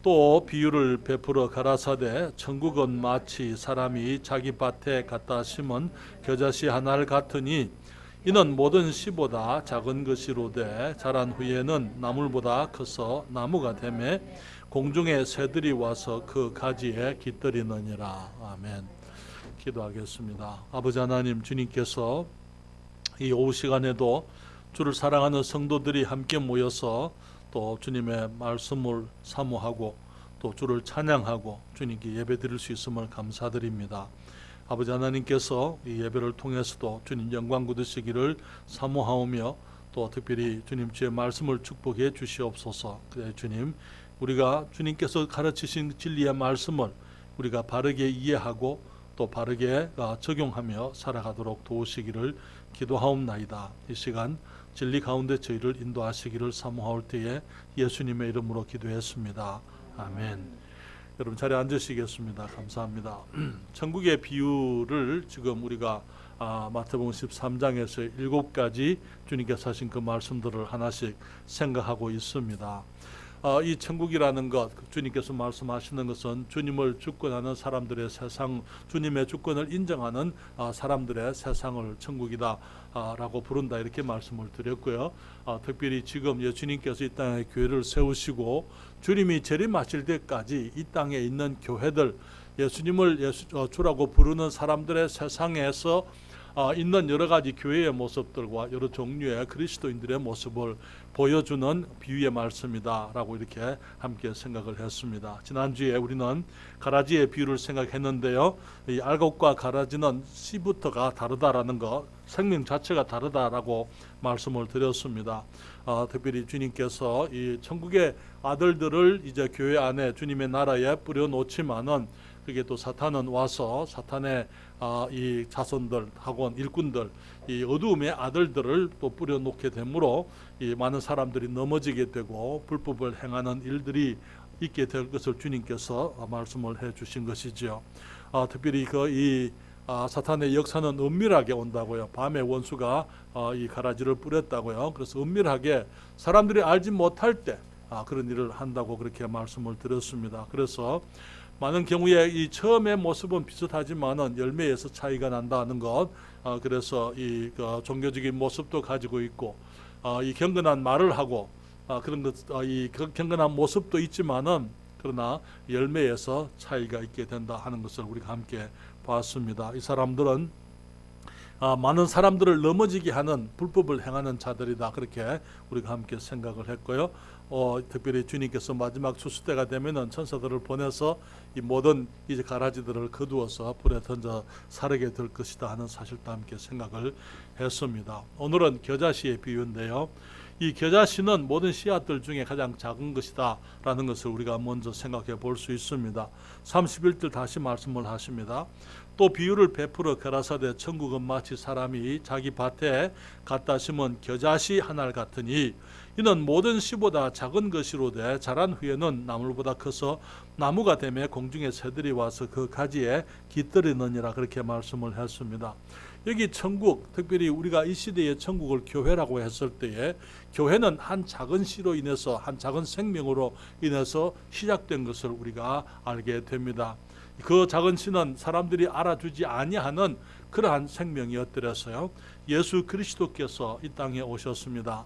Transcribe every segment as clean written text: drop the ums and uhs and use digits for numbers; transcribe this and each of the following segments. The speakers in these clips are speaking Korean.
또 비유를 베풀어 가라사대 천국은 마치 사람이 자기 밭에 갖다 심은 겨자씨 하나를 같으니 이는 모든 씨보다 작은 것이로되 자란 후에는 나물보다 커서 나무가 되매 공중의 새들이 와서 그 가지에 깃들이느니라. 아멘. 기도하겠습니다. 아버지 하나님, 주님께서 이 오후 시간에도 주를 사랑하는 성도들이 함께 모여서 또 주님의 말씀을 사모하고 또 주를 찬양하고 주님께 예배드릴 수 있음을 감사드립니다. 아버지 하나님께서 이 예배를 통해서도 주님 영광 거두시기를 사모하오며 또 특별히 주님 주의 말씀을 축복해 주시옵소서. 그래 주님, 우리가 주님께서 가르치신 진리의 말씀을 우리가 바르게 이해하고 또 바르게 적용하며 살아가도록 도우시기를 기도하옵나이다. 이 시간 진리 가운데 저희를 인도하시기를 사모하올 때에 예수님의 이름으로 기도했습니다. 아멘. 여러분 자리에 앉으시겠습니다. 감사합니다. 천국의 비유를 지금 우리가 마태복음 13장에서 7가지 주님께서 하신 그 말씀들을 하나씩 생각하고 있습니다. 이 천국이라는 것, 주님께서 말씀하시는 것은 주님을 주권하는 사람들의 세상, 주님의 주권을 인정하는 사람들의 세상을 천국이다 라고 부른다, 이렇게 말씀을 드렸고요. 특별히 지금 주님께서 이 땅에 교회를 세우시고 주님이 재림하실 때까지 이 땅에 있는 교회들, 예수님을 주라고 부르는 사람들의 세상에서 있는 여러 가지 교회의 모습들과 여러 종류의 그리스도인들의 모습을 보여주는 비유의 말씀이다 라고 이렇게 함께 생각을 했습니다. 지난주에 우리는 가라지의 비유를 생각했는데요, 이 알곡과 가라지는 씨부터가 다르다라는 것, 생명 자체가 다르다라고 말씀을 드렸습니다. 특별히 주님께서 이 천국의 아들들을 이제 교회 안에 주님의 나라에 뿌려놓지만은 그게 또 사탄은 와서 사탄의 이 자손들, 학원 일꾼들, 이 어두움의 아들들을 또 뿌려놓게 되므로 이 많은 사람들이 넘어지게 되고 불법을 행하는 일들이 있게 될 것을 주님께서 말씀을 해주신 것이죠. 특별히 이 사탄의 역사는 은밀하게 온다고요. 밤에 원수가 이 가라지를 뿌렸다고요. 그래서 은밀하게 사람들이 알지 못할 때 그런 일을 한다고 그렇게 말씀을 드렸습니다. 그래서 많은 경우에 이 처음의 모습은 비슷하지만은 열매에서 차이가 난다는 것. 그래서 이 종교적인 모습도 가지고 있고, 이 경건한 말을 하고, 그런 것, 이 경건한 모습도 있지만은 그러나 열매에서 차이가 있게 된다 하는 것을 우리가 함께 봤습니다. 이 사람들은 많은 사람들을 넘어지게 하는 불법을 행하는 자들이다, 그렇게 우리가 함께 생각을 했고요. 특별히 주님께서 마지막 추수 때가 되면은 천사들을 보내서 이 모든 이제 가라지들을 거두어서 불에 던져 사르게 될 것이다 하는 사실도 함께 생각을 했습니다. 오늘은 겨자씨의 비유인데요, 이 겨자씨는 모든 씨앗들 중에 가장 작은 것이다 라는 것을 우리가 먼저 생각해 볼 수 있습니다. 31절 다시 말씀을 하십니다. 또 비유를 베풀어 가라사대 천국은 마치 사람이 자기 밭에 갖다 심은 겨자씨 하나를 같으니 이는 모든 씨보다 작은 것이로되 자란 후에는 나물보다 커서 나무가 되매 공중의 새들이 와서 그 가지에 깃들이느니라, 그렇게 말씀을 했습니다. 여기 천국, 특별히 우리가 이 시대의 천국을 교회라고 했을 때에 교회는 한 작은 씨로 인해서, 한 작은 생명으로 인해서 시작된 것을 우리가 알게 됩니다. 그 작은 씨는 사람들이 알아주지 아니하는 그러한 생명이었더라서요, 예수 그리스도께서 이 땅에 오셨습니다.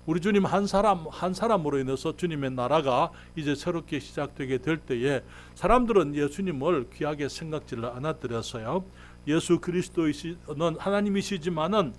우리 주님 한 사람으로 인해서 주님의 나라가 이제 새롭게 시작되게 될 때에 사람들은 예수님을 귀하게 생각지를 않았더라서요, 예수 그리스도는 하나님이시지만은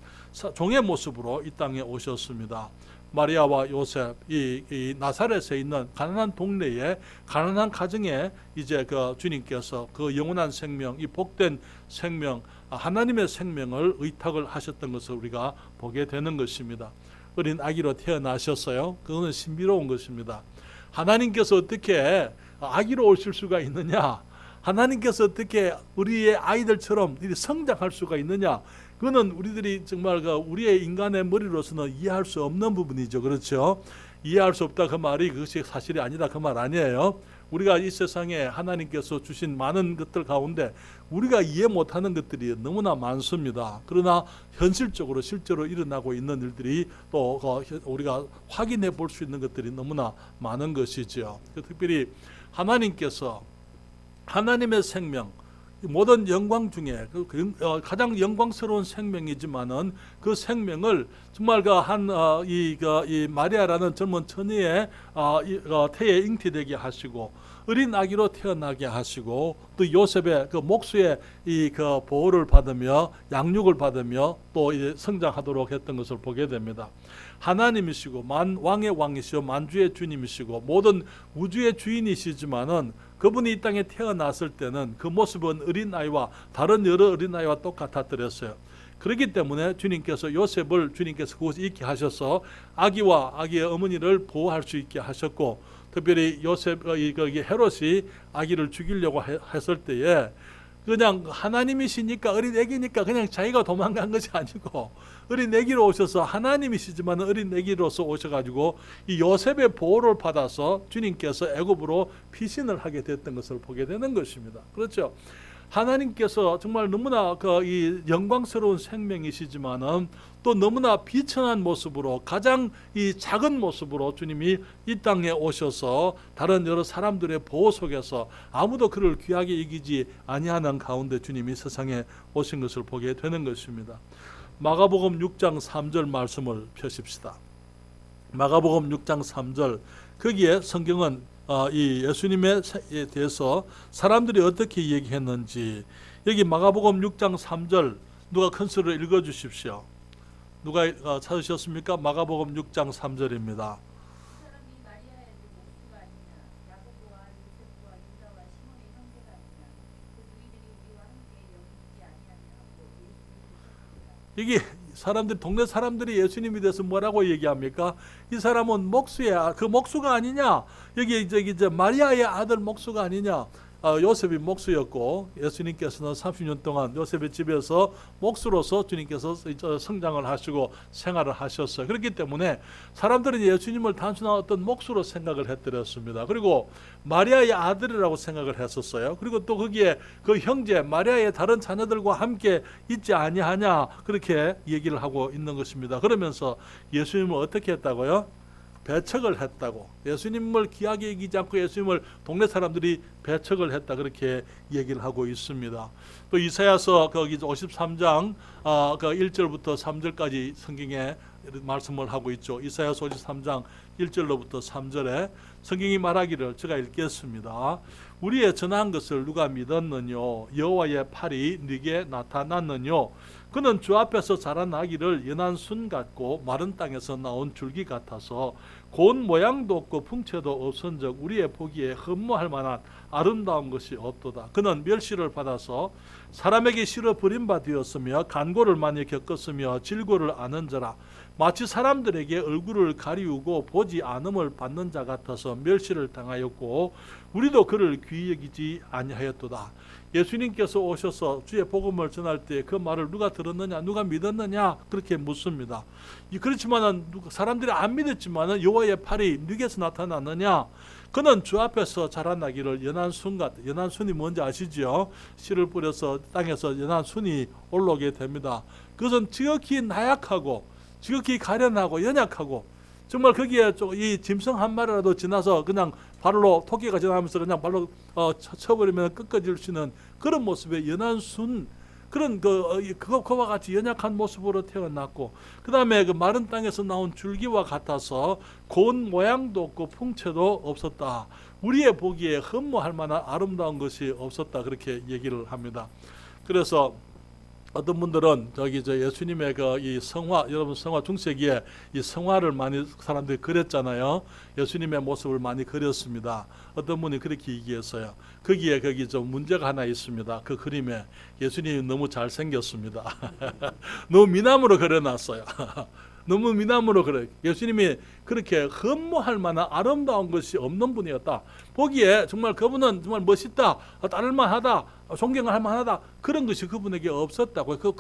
종의 모습으로 이 땅에 오셨습니다. 마리아와 요셉, 이 나사렛에 있는 가난한 동네에, 가난한 가정에 이제 그 주님께서 그 영원한 생명, 이 복된 생명, 하나님의 생명을 의탁을 하셨던 것을 우리가 보게 되는 것입니다. 어린 아기로 태어나셨어요. 그거는 신비로운 것입니다. 하나님께서 어떻게 아기로 오실 수가 있느냐? 하나님께서 어떻게 우리의 아이들처럼 성장할 수가 있느냐? 그거는 우리들이 정말 우리의 인간의 머리로서는 이해할 수 없는 부분이죠. 그렇죠? 이해할 수 없다 그 말이 그것이 사실이 아니다 그 말 아니에요. 우리가 이 세상에 하나님께서 주신 많은 것들 가운데 우리가 이해 못하는 것들이 너무나 많습니다. 그러나 현실적으로 실제로 일어나고 있는 일들이 또 우리가 확인해 볼 수 있는 것들이 너무나 많은 것이죠. 특별히 하나님께서 하나님의 생명, 모든 영광 중에 가장 영광스러운 생명이지만은 그 생명을 정말 이 마리아라는 젊은 처녀의 태에 잉태되게 하시고 어린 아기로 태어나게 하시고 또 요셉의 그 목수의 그 보호를 받으며 양육을 받으며 또 이제 성장하도록 했던 것을 보게 됩니다. 하나님이시고 왕의 왕이시고 만주의 주님이시고 모든 우주의 주인이시지만은 그분이 이 땅에 태어났을 때는 그 모습은 어린아이와 다른 여러 어린아이와 똑같았더랬어요. 그렇기 때문에 주님께서 요셉을 주님께서 그곳에 있게 하셔서 아기와 아기의 어머니를 보호할 수 있게 하셨고, 특별히 요셉 거기 헤롯이 아기를 죽이려고 했을 때에 그냥 하나님이시니까 어린 애기니까 그냥 자기가 도망간 것이 아니고 어린 애기로 오셔서 하나님이시지만 어린 애기로서 오셔가지고 이 요셉의 보호를 받아서 주님께서 애굽으로 피신을 하게 됐던 것을 보게 되는 것입니다. 그렇죠? 하나님께서 정말 너무나 이 영광스러운 생명이시지만은 또 너무나 비천한 모습으로 가장 이 작은 모습으로 주님이 이 땅에 오셔서 다른 여러 사람들의 보호 속에서 아무도 그를 귀하게 여기지 아니하는 가운데 주님이 세상에 오신 것을 보게 되는 것입니다. 마가복음 6장 3절 말씀을 펴십시다. 마가복음 6장 3절, 거기에 성경은 이 예수님에 대해서 사람들이 어떻게 얘기했는지, 여기 마가복음 6장 3절 누가 큰 소리로 읽어 주십시오. 누가 찾으셨습니까? 마가복음 6장 3절입니다. 이게 사람들, 동네 사람들이 예수님에 대해서 뭐라고 얘기합니까? 이 사람은 목수야. 그 목수가 아니냐? 여기 이제 마리아의 아들 목수가 아니냐? 요셉이 목수였고 예수님께서는 30년 동안 요셉의 집에서 목수로서 주님께서 성장을 하시고 생활을 하셨어요. 그렇기 때문에 사람들은 예수님을 단순한 어떤 목수로 생각을 해드렸습니다. 그리고 마리아의 아들이라고 생각을 했었어요. 그리고 또 거기에 그 형제 마리아의 다른 자녀들과 함께 있지 아니하냐, 그렇게 얘기를 하고 있는 것입니다. 그러면서 예수님을 어떻게 했다고요? 배척을 했다고. 예수님을 귀하게 여기지 않고 예수님을 동네 사람들이 배척을 했다, 그렇게 얘기를 하고 있습니다. 또 이사야서 거기 53장 1절부터 3절까지 성경에 말씀을 하고 있죠. 이사야서 53장 1절로부터 3절에 성경이 말하기를 제가 읽겠습니다. 우리의 전한 것을 누가 믿었느뇨? 여호와의 팔이 네게 나타났느뇨? 그는 주 앞에서 자란 아기를 연한 순 같고 마른 땅에서 나온 줄기 같아서 고운 모양도 없고 풍채도 없은즉 우리의 보기에 흠모할 만한 아름다운 것이 없도다. 그는 멸시를 받아서 사람에게 실어 버림바 되었으며 간고를 많이 겪었으며 질고를 아는 자라. 마치 사람들에게 얼굴을 가리우고 보지 않음을 받는 자 같아서 멸시를 당하였고 우리도 그를 귀히 여기지 아니하였도다. 예수님께서 오셔서 주의 복음을 전할 때 그 말을 누가 들었느냐, 누가 믿었느냐, 그렇게 묻습니다. 그렇지만은 사람들이 안 믿었지만은 여호와의 팔이 누구에서 나타났느냐? 그는 주 앞에서 자란 아기를 연한 순 같. 연한 순이 뭔지 아시죠? 씨를 뿌려서 땅에서 연한 순이 올라오게 됩니다. 그것은 지극히 나약하고 지극히 가련하고 연약하고 정말 거기에 이 짐승 한 마리라도 지나서 그냥 발로 토끼가 지나면서 그냥 발로 쳐버리면 꺾어질 수 있는 그런 모습의 연한 순, 그런 그와 같이 연약한 모습으로 태어났고, 그 다음에 그 마른 땅에서 나온 줄기와 같아서 고운 모양도 없고 풍채도 없었다. 우리의 보기에 흠모할 만한 아름다운 것이 없었다, 그렇게 얘기를 합니다. 그래서 어떤 분들은 예수님의 이 성화, 여러분 성화 중세기에 이 성화를 많이 사람들이 그렸잖아요. 예수님의 모습을 많이 그렸습니다. 어떤 분이 그렇게 얘기했어요. 거기 좀 문제가 하나 있습니다. 그 그림에 예수님이 너무 잘생겼습니다. 너무 미남으로 그려놨어요. 너무 미남으로 그래. 예수님이 그렇게 흠모할 만한 아름다운 것이 없는 분이었다. 보기에 정말 그분은 정말 멋있다, 따를만하다, 존경할 만하다, 그런 것이 그분에게 없었다고. 그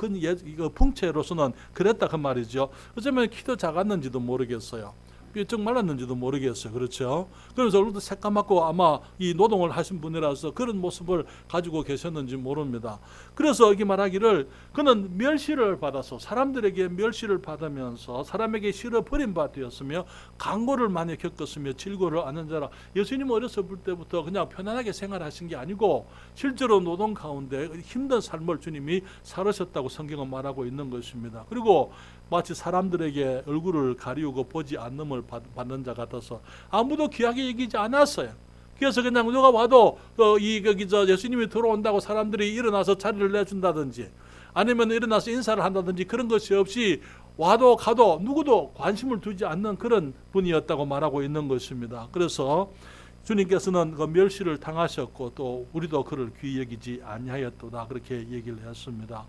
풍채로서는 그랬다, 그 말이죠. 어쩌면 키도 작았는지도 모르겠어요. 삐쩍 말랐는지도 모르겠어요. 그렇죠? 그래서 얼굴도 새까맣고 아마 이 노동을 하신 분이라서 그런 모습을 가지고 계셨는지 모릅니다. 그래서 여기 말하기를 그는 멸시를 받아서 사람들에게 멸시를 받으면서 사람에게 싫어 버림받 되었으며 강고를 많이 겪었으며 질고를 아는 자라. 예수님 어렸을 때부터 그냥 편안하게 생활하신 게 아니고 실제로 노동 가운데 힘든 삶을 주님이 살으셨다고 성경은 말하고 있는 것입니다. 그리고 마치 사람들에게 얼굴을 가리우고 보지 않음을 받는 자 같아서 아무도 귀하게 여기지 않았어요. 그래서 그냥 누가 와도 예수님이 들어온다고 사람들이 일어나서 자리를 내준다든지 아니면 일어나서 인사를 한다든지 그런 것이 없이 와도 가도 누구도 관심을 두지 않는 그런 분이었다고 말하고 있는 것입니다. 그래서 주님께서는 그 멸시를 당하셨고 또 우리도 그를 귀히 여기지 아니하였도다 그렇게 얘기를 했습니다.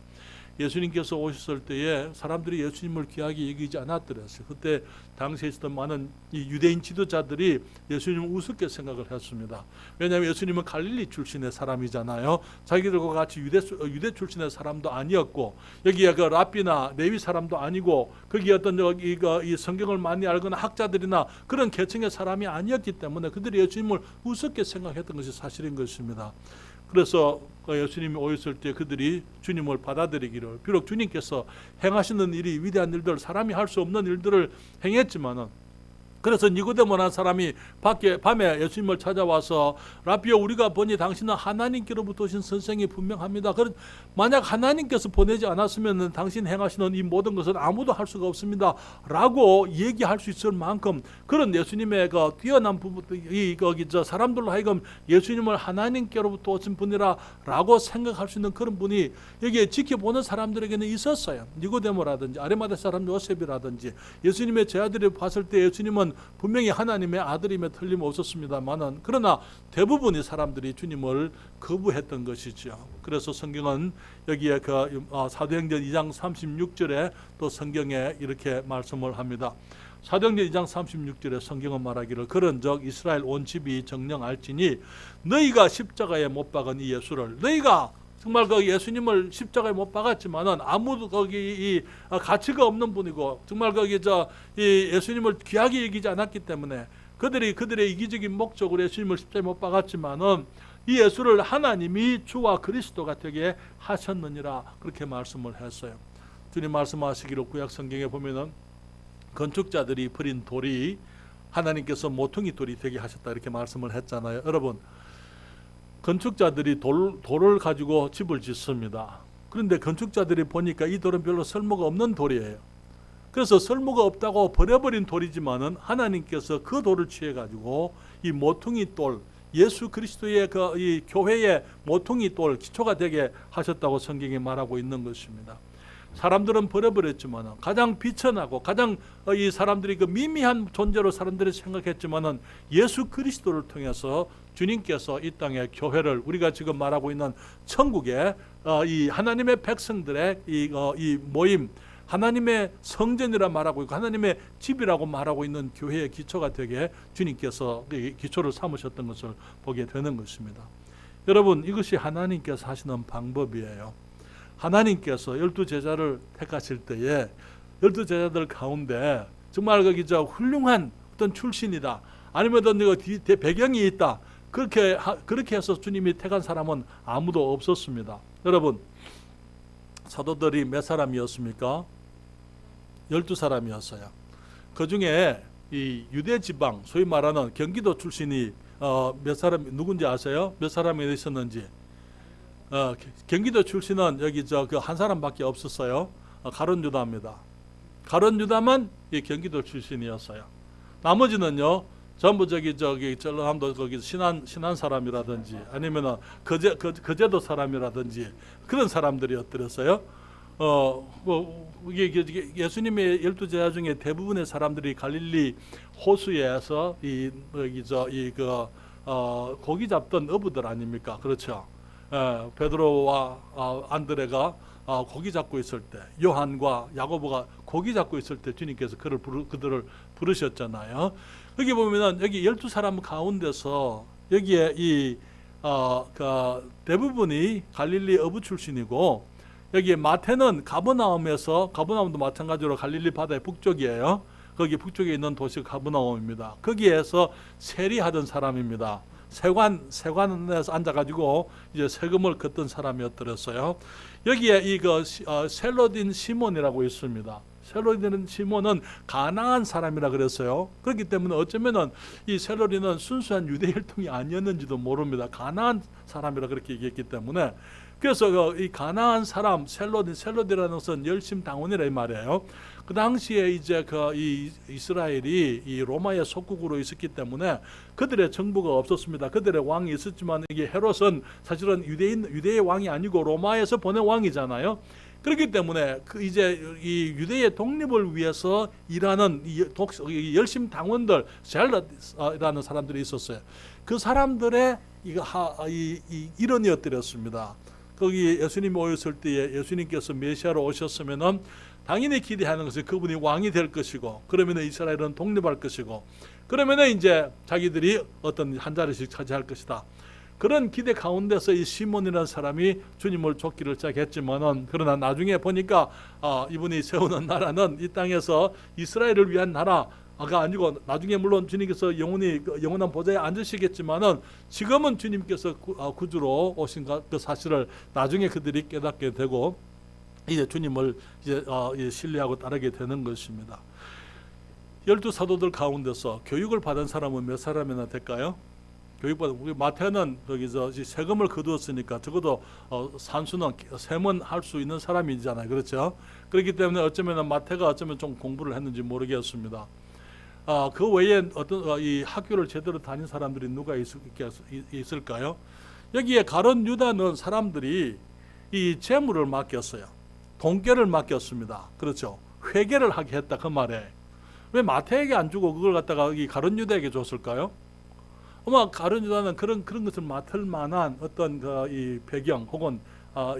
예수님께서 오셨을 때에 사람들이 예수님을 귀하게 여기지 않았더랬어요. 그때 당시에 있었던 많은 이 유대인 지도자들이 예수님을 우습게 생각을 했습니다. 왜냐하면 예수님은 갈릴리 출신의 사람이잖아요. 자기들과 같이 유대 출신의 사람도 아니었고 여기에 그 랍비나 레위 사람도 아니고 거기 어떤 이 성경을 많이 알거나 학자들이나 그런 계층의 사람이 아니었기 때문에 그들이 예수님을 우습게 생각했던 것이 사실인 것입니다. 그래서 예수님이 오셨을 때 그들이 주님을 받아들이기를 비록 주님께서 행하시는 일이 위대한 일들 사람이 할 수 없는 일들을 행했지만은 그래서 니고데모라는 사람이 밤에 예수님을 찾아와서 라비여 우리가 보니 당신은 하나님께로부터 오신 선생이 분명합니다. 만약 하나님께서 보내지 않았으면 당신 행하시는 이 모든 것은 아무도 할 수가 없습니다 라고 얘기할 수 있을 만큼 그런 예수님의 그 뛰어난 부분 사람들로 하여금 예수님을 하나님께로부터 오신 분이라 라고 생각할 수 있는 그런 분이 여기에 지켜보는 사람들에게는 있었어요. 니고데모라든지 아리마대 사람 요셉이라든지 예수님의 제자들이 봤을 때 예수님은 분명히 하나님의 아들임에 틀림없었습니다만은 그러나 대부분의 사람들이 주님을 거부했던 것이죠. 그래서 성경은 여기에 사도행전 2장 36절에 또 성경에 이렇게 말씀을 합니다. 사도행전 2장 36절에 성경은 말하기를 그런즉 이스라엘 온 집이 정령할지니 너희가 십자가에 못 박은 이 예수를 너희가 정말 그 예수님을 십자가에 못 박았지만은 아무도 거기 이 가치가 없는 분이고 정말 거기 이 예수님을 귀하게 여기지 않았기 때문에 그들의 이기적인 목적으로 예수님을 십자가에 못 박았지만은 이 예수를 하나님이 주와 그리스도가 되게 하셨느니라 그렇게 말씀을 했어요. 주님 말씀하시기를 구약 성경에 보면은 건축자들이 버린 돌이 하나님께서 모퉁이 돌이 되게 하셨다 이렇게 말씀을 했잖아요. 여러분 건축자들이 돌을 가지고 집을 짓습니다. 그런데 건축자들이 보니까 이 돌은 별로 쓸모가 없는 돌이에요. 그래서 쓸모가 없다고 버려버린 돌이지만은 하나님께서 그 돌을 취해 가지고 이 모퉁이 돌 예수 그리스도의 이 교회의 모퉁이 돌 기초가 되게 하셨다고 성경이 말하고 있는 것입니다. 사람들은 버려버렸지만은 가장 비천하고 가장 이 사람들이 그 미미한 존재로 사람들이 생각했지만은 예수 그리스도를 통해서 주님께서 이 땅의 교회를 우리가 지금 말하고 있는 천국의 이 하나님의 백성들의 이 모임 하나님의 성전이라 말하고 있고 하나님의 집이라고 말하고 있는 교회의 기초가 되게 주님께서 이 기초를 삼으셨던 것을 보게 되는 것입니다. 여러분 이것이 하나님께서 하시는 방법이에요. 하나님께서 12제자를 택하실 때에 12제자들 가운데 정말 훌륭한 어떤 출신이다 아니면 어떤 배경이 있다 그렇게 해서 주님이 택한 사람은 아무도 없었습니다. 여러분 사도들이 몇 사람이었습니까? 12사람이었어요. 그 중에 이 유대 지방 소위 말하는 경기도 출신이 몇 사람 누군지 아세요? 몇 사람이 있었는지? 경기도 출신은 여기 한 사람밖에 없었어요. 가룟 유다입니다. 가룟 유다만 이 경기도 출신이었어요. 나머지는요 전부 전라남도 거기 신안 사람이라든지 아니면은 거제도 사람이라든지 그런 사람들이었더랬어요. 예수님의 12제자 중에 대부분의 사람들이 갈릴리 호수에서 고기 잡던 어부들 아닙니까? 그렇죠. 베드로와 안드레가 고기 잡고 있을 때 요한과 야고보가 고기 잡고 있을 때 주님께서 그들을 부르셨잖아요. 여기 보면은 여기 12사람 가운데서 여기에 대부분이 갈릴리 어부 출신이고 여기 마태는 가버나움도 마찬가지로 갈릴리 바다의 북쪽이에요. 거기 북쪽에 있는 도시 가브나움입니다. 거기에서 세리하던 사람입니다. 세관에서 앉아가지고 이제 세금을 걷던 사람이었더랬어요. 여기에 이거 셀로딘 시몬이라고 있습니다. 셀로딘 시몬은 가나안 사람이라 그랬어요. 그렇기 때문에 어쩌면은 이 셀로딘은 순수한 유대 혈통이 아니었는지도 모릅니다. 가나안 사람이라 그렇게 얘기했기 때문에. 그래서 이 가나안 사람 셀로딘이라는 것은 열심당원이라 이 말이에요. 그 당시에 이제 이 이스라엘이 이 로마의 속국으로 있었기 때문에 그들의 정부가 없었습니다. 그들의 왕이 있었지만 이게 헤롯은 사실은 유대의 왕이 아니고 로마에서 보낸 왕이잖아요. 그렇기 때문에 이제 이 유대의 독립을 위해서 일하는 이 열심 당원들 젤럿이라는 사람들이 있었어요. 그 사람들의 일원이었더랬습니다. 거기 예수님이 오셨을 때에 예수님께서 메시아로 오셨으면은 당연히 기대하는 것은 그분이 왕이 될 것이고, 그러면은 이스라엘은 독립할 것이고, 그러면은 이제 자기들이 어떤 한 자리씩 차지할 것이다. 그런 기대 가운데서 이 시몬이라는 사람이 주님을 쫓기를 시작했지만은, 그러나 나중에 보니까 이분이 세우는 나라는 이 땅에서 이스라엘을 위한 나라가 아니고, 나중에 물론 주님께서 영원한 보좌에 앉으시겠지만은 지금은 주님께서 구주로 오신 그 사실을 나중에 그들이 깨닫게 되고 이제 주님을 이제 신뢰하고 따르게 되는 것입니다. 12사도들 가운데서 교육을 받은 사람은 몇 사람이나 될까요? 우리 마태는 거기서 세금을 거두었으니까 적어도 산수는 세문 할 수 있는 사람이잖아요, 그렇죠? 그렇기 때문에 어쩌면 마태가 좀 공부를 했는지 모르겠습니다. 그 외에 어떤 이 학교를 제대로 다닌 사람들이 누가 있을까요? 여기에 가룟 유다는 사람들이 이 재물을 맡겼어요. 돈계를 맡겼습니다. 그렇죠? 회계를 하게 했다 그 말에. 왜 마태에게 안 주고 그걸 갖다가 이 가룟 유다에게 줬을까요? 아마 가룟 유다는 그런 것을 맡을 만한 어떤 이 배경 혹은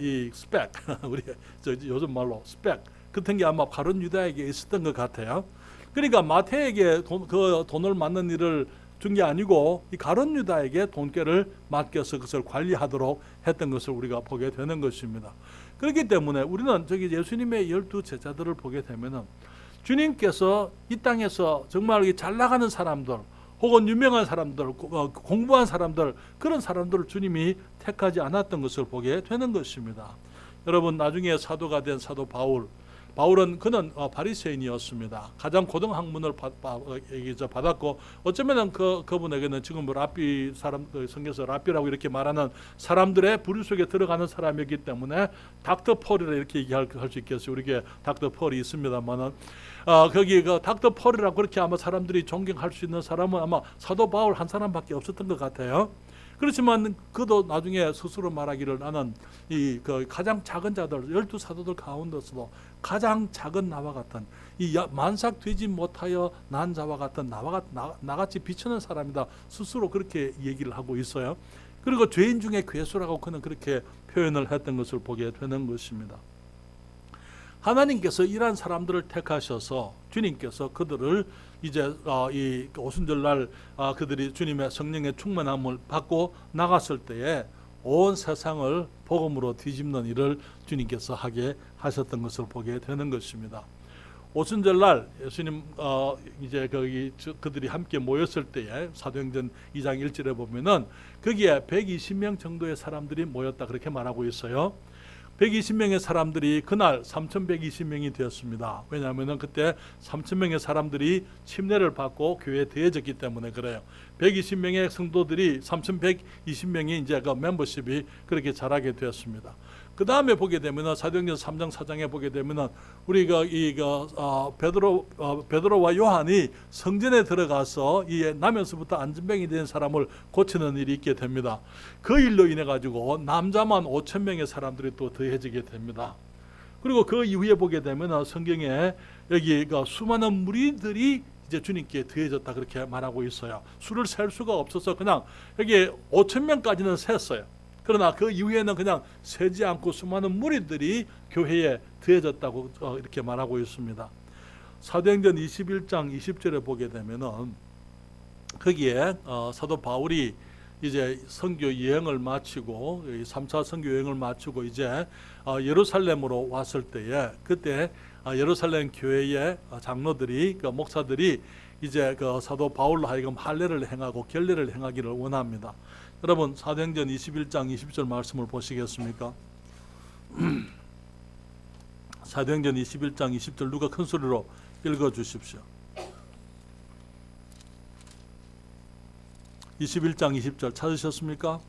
이 스펙 우리 요즘 말로 스펙 같은 게 아마 가룟 유다에게 있었던 것 같아요. 그러니까 마태에게 그 돈을 맡는 일을 준 게 아니고 이 가룟 유다에게 돈계를 맡겨서 그것을 관리하도록 했던 것을 우리가 보게 되는 것입니다. 그렇기 때문에 우리는 예수님의 12 제자들을 보게 되면은 주님께서 이 땅에서 정말 잘 나가는 사람들 혹은 유명한 사람들, 공부한 사람들, 그런 사람들을 주님이 택하지 않았던 것을 보게 되는 것입니다. 여러분, 나중에 사도가 된 사도 바울은 그는 바리새인이었습니다. 가장 고등 학문을 받았고, 어쩌면 그분에게는 지금 라삐 사람, 성경에서 라삐라고 이렇게 말하는 사람들의 부류 속에 들어가는 사람이기 때문에 닥터 폴이라 이렇게 얘기할 수 있겠어요. 우리에게 닥터 폴이 있습니다만은 거기 닥터 폴이라고 그렇게 아마 사람들이 존경할 수 있는 사람은 아마 사도 바울 한 사람밖에 없었던 것 같아요. 그렇지만 그도 나중에 스스로 말하기를 나는 가장 작은 자들 12사도들 가운데서도 가장 작은 나와 같은 이 만삭 되지 못하여 난 자와 같은 나같이 비추는 사람이다. 스스로 그렇게 얘기를 하고 있어요. 그리고 죄인 중에 괴수라고 그는 그렇게 표현을 했던 것을 보게 되는 것입니다. 하나님께서 이러한 사람들을 택하셔서 주님께서 그들을 이제 이 오순절날 그들이 주님의 성령의 충만함을 받고 나갔을 때에 온 세상을 복음으로 뒤집는 일을 주님께서 하게 하셨던 것을 보게 되는 것입니다. 오순절날 예수님 이제 그들이 함께 모였을 때에 사도행전 2장 1절에 보면은 거기에 120명 정도의 사람들이 모였다 그렇게 말하고 있어요. 120명의 사람들이 그날 3,120명이 되었습니다. 왜냐하면 그때 3,000명의 사람들이 침례를 받고 교회에 더해졌기 때문에 그래요. 120명의 성도들이 3,120명이 이제 멤버십이 그렇게 자라게 되었습니다. 그 다음에 보게 되면 사도행전 3장 4장에 보게 되면 우리가 베드로와 요한이 성전에 들어가서 이 나면서부터 안진병이 된 사람을 고치는 일이 있게 됩니다. 그 일로 인해 가지고 남자만 5,000명의 사람들이 또 더해지게 됩니다. 그리고 그 이후에 보게 되면 성경에 여기 수많은 무리들이 이제 주님께 더해졌다 그렇게 말하고 있어요. 수를 셀 수가 없어서 그냥 여기 5,000명까지는 셌어요. 그러나 그 이후에는 그냥 세지 않고 수많은 무리들이 교회에 더해졌다고 이렇게 말하고 있습니다. 사도행전 21장 20절에 보게 되면은 거기에 사도 바울이 이제 선교 여행을 마치고 3차 선교 여행을 마치고 이제 예루살렘으로 왔을 때에 그때 예루살렘 교회의 장로들이 그 목사들이 이제 그 사도 바울로 하여금 할례를 행하고 결례를 행하기를 원합니다. 여러분 사도행전 21장 20절 말씀을 보시겠습니까? 사도행전 21장 20절 누가 큰 소리로 읽어 주십시오. 21장 20절 찾으셨습니까?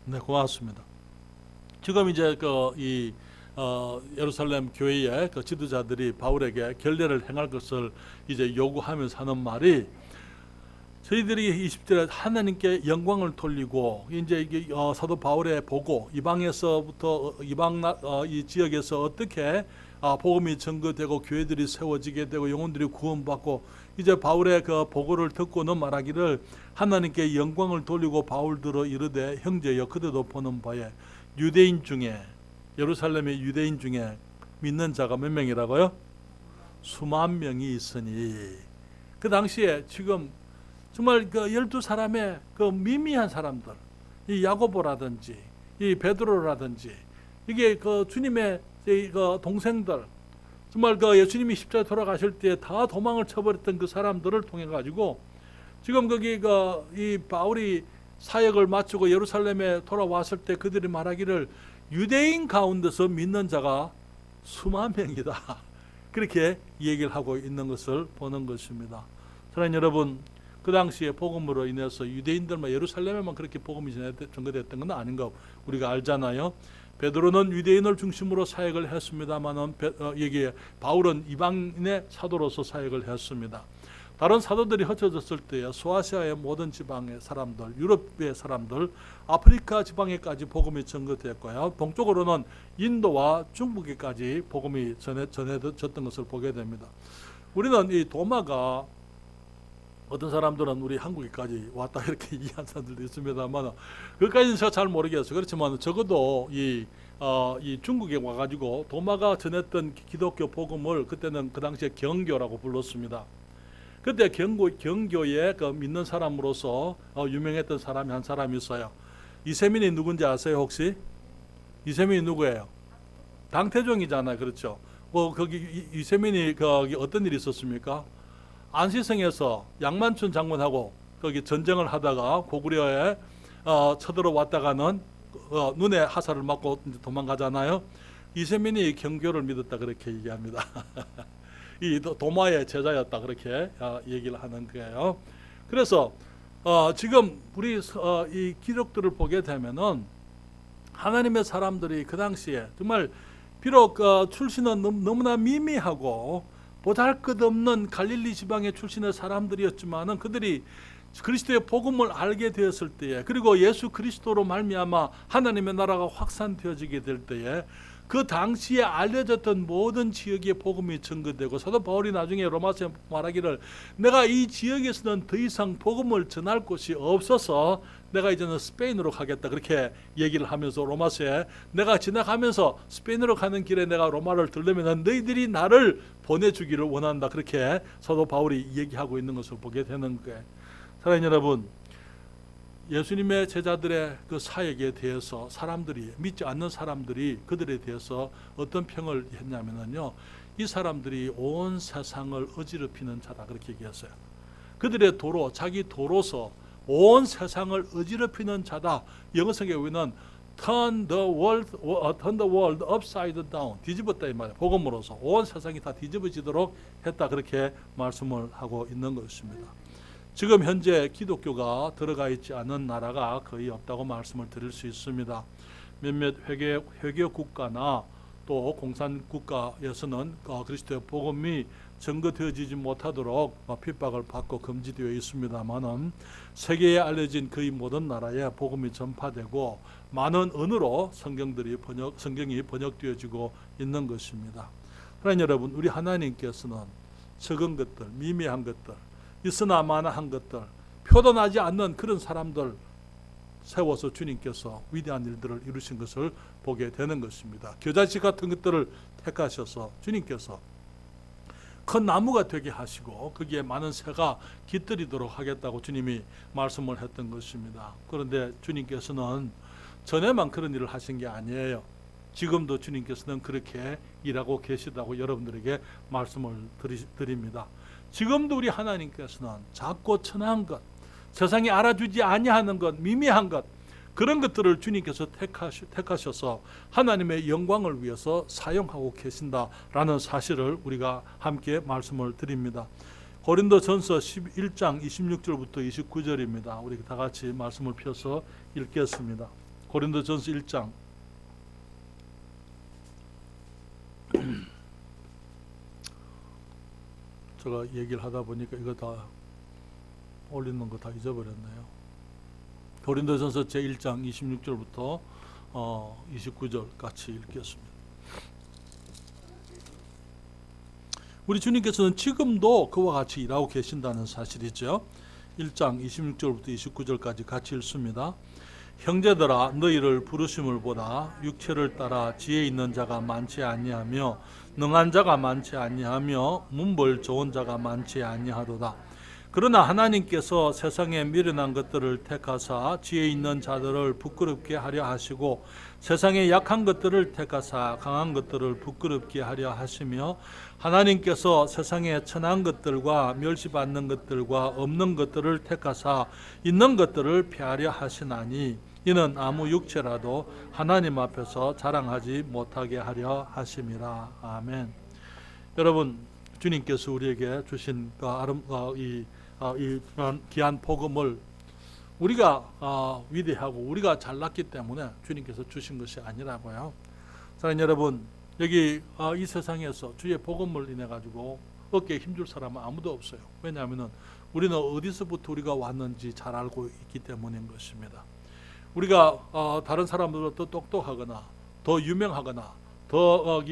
네, 고맙습니다. 지금 이제 예루살렘 교회의 그 지도자들이 바울에게 결례를 행할 것을 이제 요구하면서 하는 말이, 저희들이 20절에 하나님께 영광을 돌리고 이제 이게 사도 바울의 보고 이방에서부터 이 지역에서 어떻게 복음이 전거되고 교회들이 세워지게 되고 영혼들이 구원받고, 이제 바울의 그 보고를 듣고는 말하기를 하나님께 영광을 돌리고 바울들어 이르되 형제여 그대도 보는 바에 유대인 중에, 예루살렘의 유대인 중에 믿는 자가 몇 명이라고요? 수만 명이 있으니. 그 당시에 지금 정말 그 12사람의 그 미미한 사람들, 이 야고보라든지 이 베드로라든지, 이게 그 주님의 그 동생들, 정말 그 예수님이 십자가에 돌아가실 때 다 도망을 쳐버렸던 그 사람들을 통해 가지고 지금 거기 이 바울이 사역을 마치고 예루살렘에 돌아왔을 때 그들이 말하기를 유대인 가운데서 믿는 자가 수만 명이다, 그렇게 얘기를 하고 있는 것을 보는 것입니다. 사랑하는 여러분, 그 당시에 복음으로 인해서 유대인들만 예루살렘에만 그렇게 복음이 전거됐던 건 아닌 거 우리가 알잖아요. 베드로는 유대인을 중심으로 사역을 했습니다만은 여기에 바울은 이방인의 사도로서 사역을 했습니다. 다른 사도들이 흩어졌을 때에 소아시아의 모든 지방의 사람들, 유럽의 사람들, 아프리카 지방에까지 복음이 전거됐고요. 동쪽으로는 인도와 중국에까지 복음이 전해졌던 것을 보게 됩니다. 우리는 이 도마가, 어떤 사람들은 우리 한국에까지 왔다 이렇게 이해한 사람들도 있습니다만 그것까지는 제가 잘 모르겠어요. 그렇지만 적어도 이 중국에 와가지고 도마가 전했던 기독교 복음을 그때는 그 당시에 경교라고 불렀습니다. 그때 경교에 그 믿는 사람으로서 유명했던 사람이 한 사람이 있어요. 이세민이 누군지 아세요 혹시? 이세민이 누구예요? 당태종이잖아요, 그렇죠? 거기 이세민이 거기 어떤 일이 있었습니까? 안시성에서 양만춘 장군하고 거기 전쟁을 하다가 고구려에 쳐들어왔다가는 눈에 화살을 맞고 도망가잖아요. 이세민이 경교를 믿었다 그렇게 얘기합니다. 이 도마의 제자였다 그렇게 얘기를 하는 거예요. 그래서 지금 우리 이 기록들을 보게 되면은 하나님의 사람들이 그 당시에 정말 비록 출신은 너무나 미미하고 보잘것없는 갈릴리 지방의 출신의 사람들이었지만은 그들이 그리스도의 복음을 알게 되었을 때에, 그리고 예수 그리스도로 말미암아 하나님의 나라가 확산되어지게 될 때에 그 당시에 알려졌던 모든 지역의 복음이 전거되고, 사도 바울이 나중에 로마서에 말하기를 내가 이 지역에서는 더 이상 복음을 전할 곳이 없어서 내가 이제는 스페인으로 가겠다 그렇게 얘기를 하면서, 로마서에 내가 지나가면서 스페인으로 가는 길에 내가 로마를 들르면 너희들이 나를 보내주기를 원한다 그렇게 사도 바울이 얘기하고 있는 것을 보게 되는 거예요. 사랑하는 여러분, 예수님의 제자들의 그 사역에 대해서 사람들이, 믿지 않는 사람들이 그들에 대해서 어떤 평을 했냐면요, 이 사람들이 온 세상을 어지럽히는 자다 그렇게 얘기했어요. 그들의 도로, 자기 도로서 온 세상을 어지럽히는 자다. 영어 성경에는 turn the world upside down, 뒤집었다 이 말이에요. 복음으로서 온 세상이 다 뒤집어지도록 했다 그렇게 말씀을 하고 있는 것입니다. 지금 현재 기독교가 들어가 있지 않은 나라가 거의 없다고 말씀을 드릴 수 있습니다. 몇몇 회개 국가나 또 공산 국가에서는 그리스도의 복음이 전거되어지지 못하도록 핍박을 받고 금지되어 있습니다만은 세계에 알려진 거의 모든 나라에 복음이 전파되고 많은 언어로 성경이 번역되어지고 있는 것입니다. 하나님 여러분, 우리 하나님께서는 적은 것들, 미미한 것들, 있으나 마나한 것들, 표도 나지 않는 그런 사람들 세워서 주님께서 위대한 일들을 이루신 것을 보게 되는 것입니다. 겨자씨 같은 것들을 택하셔서 주님께서 큰 나무가 되게 하시고 거기에 많은 새가 깃들이도록 하겠다고 주님이 말씀을 했던 것입니다. 그런데 주님께서는 전에만 그런 일을 하신 게 아니에요. 지금도 주님께서는 그렇게 일하고 계시다고 여러분들에게 말씀을 드립니다. 지금도 우리 하나님께서는 작고 천한 것, 세상이 알아주지 아니하는 것, 미미한 것, 그런 것들을 주님께서 택하셔서 하나님의 영광을 위해서 사용하고 계신다라는 사실을 우리가 함께 말씀을 드립니다. 고린도전서 11장 26절부터 29절입니다. 우리 다 같이 말씀을 펴서 읽겠습니다. 고린도전서 1장 제가 얘기를 하다 보니까 이거 다 올리는 거 다 잊어버렸네요. 고린도전서 제1장 26절부터 29절 같이 읽겠습니다. 우리 주님께서는 지금도 그와 같이 일하고 계신다는 사실이죠. 1장 26절부터 29절까지 같이 읽습니다. 형제들아 너희를 부르심을 보라. 육체를 따라 지혜 있는 자가 많지 아니하며 능한 자가 많지 아니하며 문벌 좋은 자가 많지 아니하도다. 그러나 하나님께서 세상에 미련한 것들을 택하사 지혜 있는 자들을 부끄럽게 하려 하시고 세상에 약한 것들을 택하사 강한 것들을 부끄럽게 하려 하시며 하나님께서 세상에 천한 것들과 멸시받는 것들과 없는 것들을 택하사 있는 것들을 폐하려 하시나니 이는 아무 육체라도 하나님 앞에서 자랑하지 못하게 하려 하심이라. 아멘. 여러분, 주님께서 우리에게 주신 이 귀한 복음을 우리가 위대하고 우리가 잘났기 때문에 주님께서 주신 것이 아니라고요. 사랑하는 여러분, 여기 이 세상에서 주의 복음을 인해 가지고 어깨에 힘줄 사람은 아무도 없어요. 왜냐하면 우리는 어디서부터 우리가 왔는지 잘 알고 있기 때문인 것입니다. 우리가 다른 사람들보다 더 똑똑하거나 더 유명하거나 더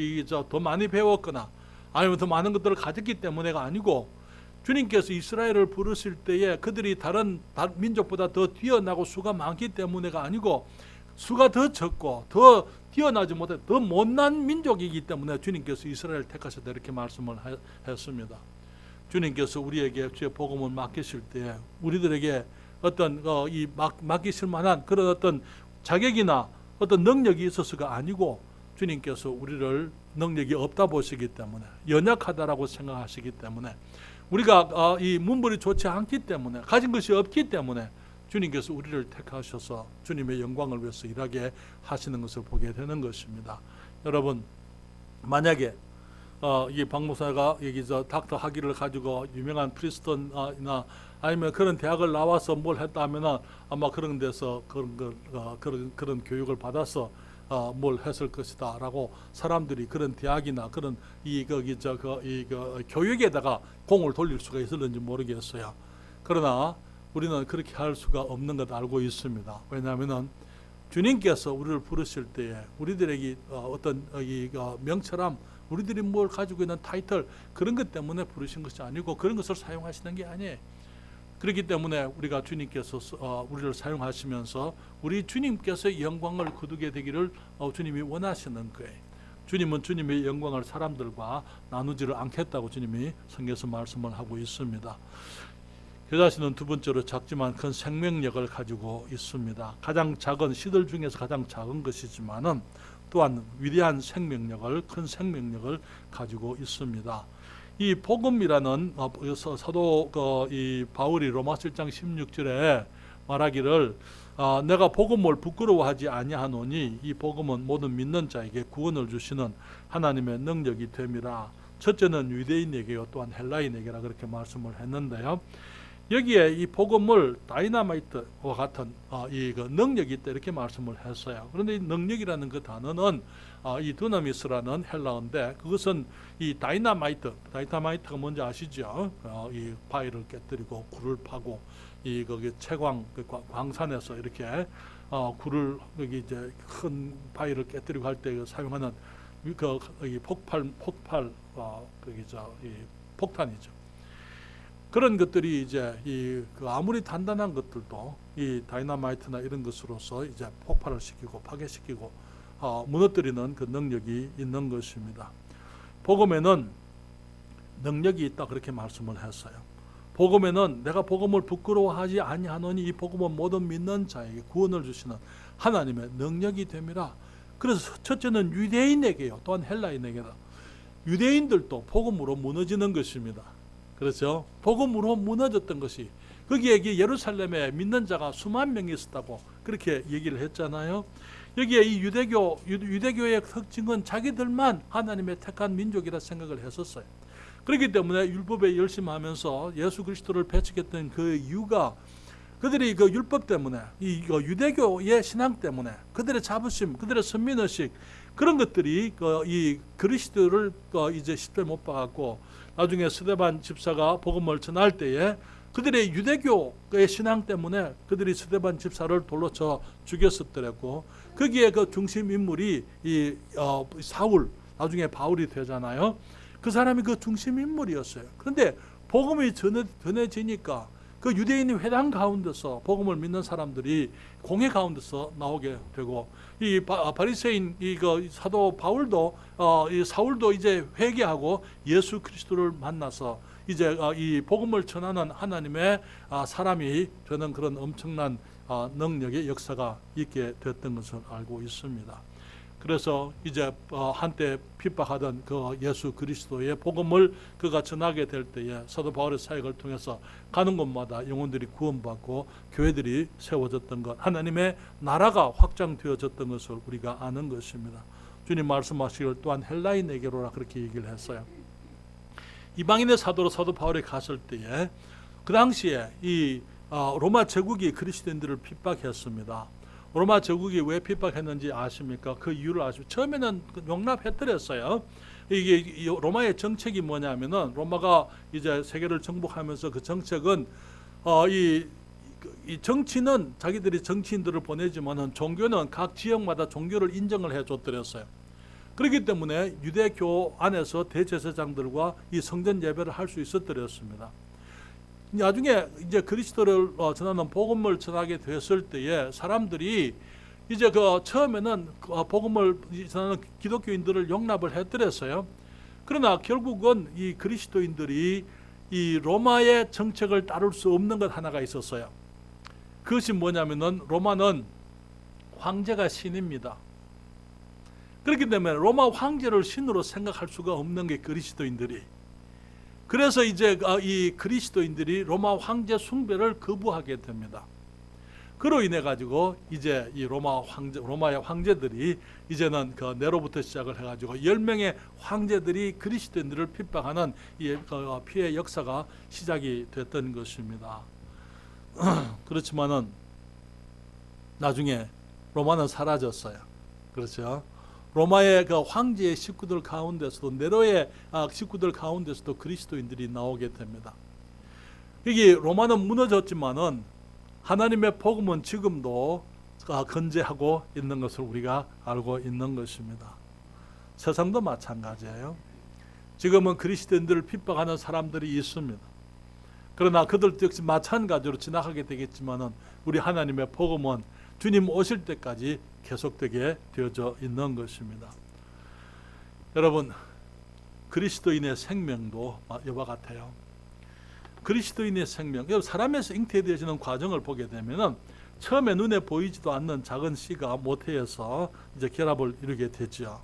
많이 배웠거나 아니면 더 많은 것들을 가졌기 때문에가 아니고 주님께서 이스라엘을 부르실 때에 그들이 다른 민족보다 더 뛰어나고 수가 많기 때문에가 아니고 수가 더 적고 더 뛰어나지 못해 더 못난 민족이기 때문에 주님께서 이스라엘을 택하셨다 이렇게 말씀을 했습니다. 주님께서 우리에게 주의 복음을 맡기실 때 우리들에게 어떤 맡기실 만한 그런 어떤 자격이나 어떤 능력이 있어서가 아니고 주님께서 우리를 능력이 없다 보시기 때문에 연약하다라고 생각하시기 때문에 우리가 이 문벌이 좋지 않기 때문에 가진 것이 없기 때문에 주님께서 우리를 택하셔서 주님의 영광을 위해서 일하게 하시는 것을 보게 되는 것입니다. 여러분, 만약에 이 박 목사가 여기 닥터 학위를 가지고 유명한 프리스턴이나 아니면 그런 대학을 나와서 뭘 했다면은 아마 그런 데서 그런 교육을 받아서 뭘 했을 것이다라고 사람들이 그런 대학이나 그런 교육에다가 공을 돌릴 수가 있을는지 모르겠어요. 그러나 우리는 그렇게 할 수가 없는 것 알고 있습니다. 왜냐하면은 주님께서 우리를 부르실 때에 우리들에게 어떤 명철함, 우리들이 뭘 가지고 있는 타이틀 그런 것 때문에 부르신 것이 아니고 그런 것을 사용하시는 게 아니에요. 그렇기 때문에 우리가 주님께서 우리를 사용하시면서 우리 주님께서 영광을 거두게 되기를 주님이 원하시는 거예요. 주님은 주님의 영광을 사람들과 나누지를 않겠다고 주님이 성경에서 말씀을 하고 있습니다. 그 자신은 두 번째로 작지만 큰 생명력을 가지고 있습니다. 가장 작은 시들 중에서 가장 작은 것이지만은 또한 위대한 생명력을, 큰 생명력을 가지고 있습니다. 이 복음이라는 사도 이 바울이 로마서 1장 16절에 말하기를 내가 복음을 부끄러워하지 아니하노니 이 복음은 모든 믿는 자에게 구원을 주시는 하나님의 능력이 됨이라. 첫째는 유대인에게요 또한 헬라인에게라 그렇게 말씀을 했는데요. 여기에 이 복음을 다이나마이트와 같은 이 능력이 있다 이렇게 말씀을 했어요. 그런데 이 능력이라는 그 단어는 이 드나미스라는 헬라어인데 그것은 이 다이나마이트가 뭔지 아시죠? 이 바위를 깨뜨리고 굴을 파고 이 거기 채광 광산에서 이렇게 굴을 여기 이제 큰 바위를 깨뜨리고 할 때 사용하는 이 폭발 이 폭탄이죠. 그런 것들이 이제 아무리 단단한 것들도 이 다이나마이트나 이런 것으로서 이제 폭발을 시키고 파괴시키고 무너뜨리는 그 능력이 있는 것입니다. 복음에는 능력이 있다 그렇게 말씀을 했어요. 복음에는 내가 복음을 부끄러워하지 아니하노니 이 복음은 모든 믿는 자에게 구원을 주시는 하나님의 능력이 됨이라. 그래서 첫째는 유대인에게요, 또한 헬라인에게다. 유대인들도 복음으로 무너지는 것입니다. 그렇죠? 복음으로 무너졌던 것이, 거기에 예루살렘에 믿는 자가 수만 명이 있었다고 그렇게 얘기를 했잖아요. 여기에 이 유대교의 특징은 자기들만 하나님의 택한 민족이라 생각을 했었어요. 그렇기 때문에 율법에 열심히 하면서 예수 그리스도를 배척했던 그 이유가 그들이 그 율법 때문에, 이 유대교의 신앙 때문에, 그들의 자부심, 그들의 선민의식, 그런 것들이 이 그리스도를 이제 십자가에 못 박았고, 나중에 스데반 집사가 복음을 전할 때에 그들의 유대교의 신앙 때문에 그들이 스데반 집사를 돌로 쳐 죽였었더랬고, 거기에 그 중심 인물이 이 사울, 나중에 바울이 되잖아요. 그 사람이 그 중심 인물이었어요. 그런데 복음이 전해지니까 그 유대인의 회당 가운데서 복음을 믿는 사람들이 공회 가운데서 나오게 되고, 이 바리새인 사도 바울도 이 사울도 이제 회개하고 예수 그리스도를 만나서 이제 이 복음을 전하는 하나님의 사람이 되는 그런 엄청난 능력의 역사가 있게 됐던 것을 알고 있습니다. 그래서 이제 한때 핍박하던 그 예수 그리스도의 복음을 그가 전하게 될 때에 사도 바울의 사역을 통해서 가는 곳마다 영혼들이 구원받고 교회들이 세워졌던 것, 하나님의 나라가 확장되어졌던 것을 우리가 아는 것입니다. 주님 말씀하시기를 또한 헬라인에게로라 그렇게 얘기를 했어요. 이방인의 사도로 사도 바울이 갔을 때에 그 당시에 이 로마 제국이 그리스도인들을 핍박했습니다. 로마 제국이 왜 핍박했는지 아십니까? 그 이유를 아십니까? 처음에는 용납했더랬어요. 이게 로마의 정책이 뭐냐면은, 로마가 이제 세계를 정복하면서 그 정책은 이 정치는 자기들이 정치인들을 보내지만은 종교는 각 지역마다 종교를 인정을 해줬더랬어요. 그렇기 때문에 유대교 안에서 대제사장들과 이 성전 예배를 할 수 있었더랬습니다. 나중에 이제 그리스도를 전하는 복음을 전하게 됐을 때에 사람들이 이제 처음에는 복음을 전하는 기독교인들을 용납을 했더랬어요. 그러나 결국은 이 그리스도인들이 이 로마의 정책을 따를 수 없는 것 하나가 있었어요. 그것이 뭐냐면은 로마는 황제가 신입니다. 그렇기 때문에 로마 황제를 신으로 생각할 수가 없는 게 그리스도인들이. 그래서 이제 이 그리스도인들이 로마 황제 숭배를 거부하게 됩니다. 그로 인해 가지고 이제 이 로마의 황제들이 이제는 그 네로부터 시작을 해가지고 10명의 황제들이 그리스도인들을 핍박하는 이 피해 역사가 시작이 됐던 것입니다. 그렇지만은 나중에 로마는 사라졌어요. 그렇죠? 로마의 그 황제의 식구들 가운데서도, 네로의 식구들 가운데서도 그리스도인들이 나오게 됩니다. 여기 로마는 무너졌지만은 하나님의 복음은 지금도 건재하고 있는 것을 우리가 알고 있는 것입니다. 세상도 마찬가지예요. 지금은 그리스도인들을 핍박하는 사람들이 있습니다. 그러나 그들 역시 마찬가지로 지나가게 되겠지만은 우리 하나님의 복음은 주님 오실 때까지 계속되게 되어져 있는 것입니다. 여러분, 그리스도인의 생명도 이와 같아요. 그리스도인의 생명, 사람에서 잉태되어지는 과정을 보게 되면은 처음에 눈에 보이지도 않는 작은 씨가 모태에서 이제 결합을 이루게 되죠.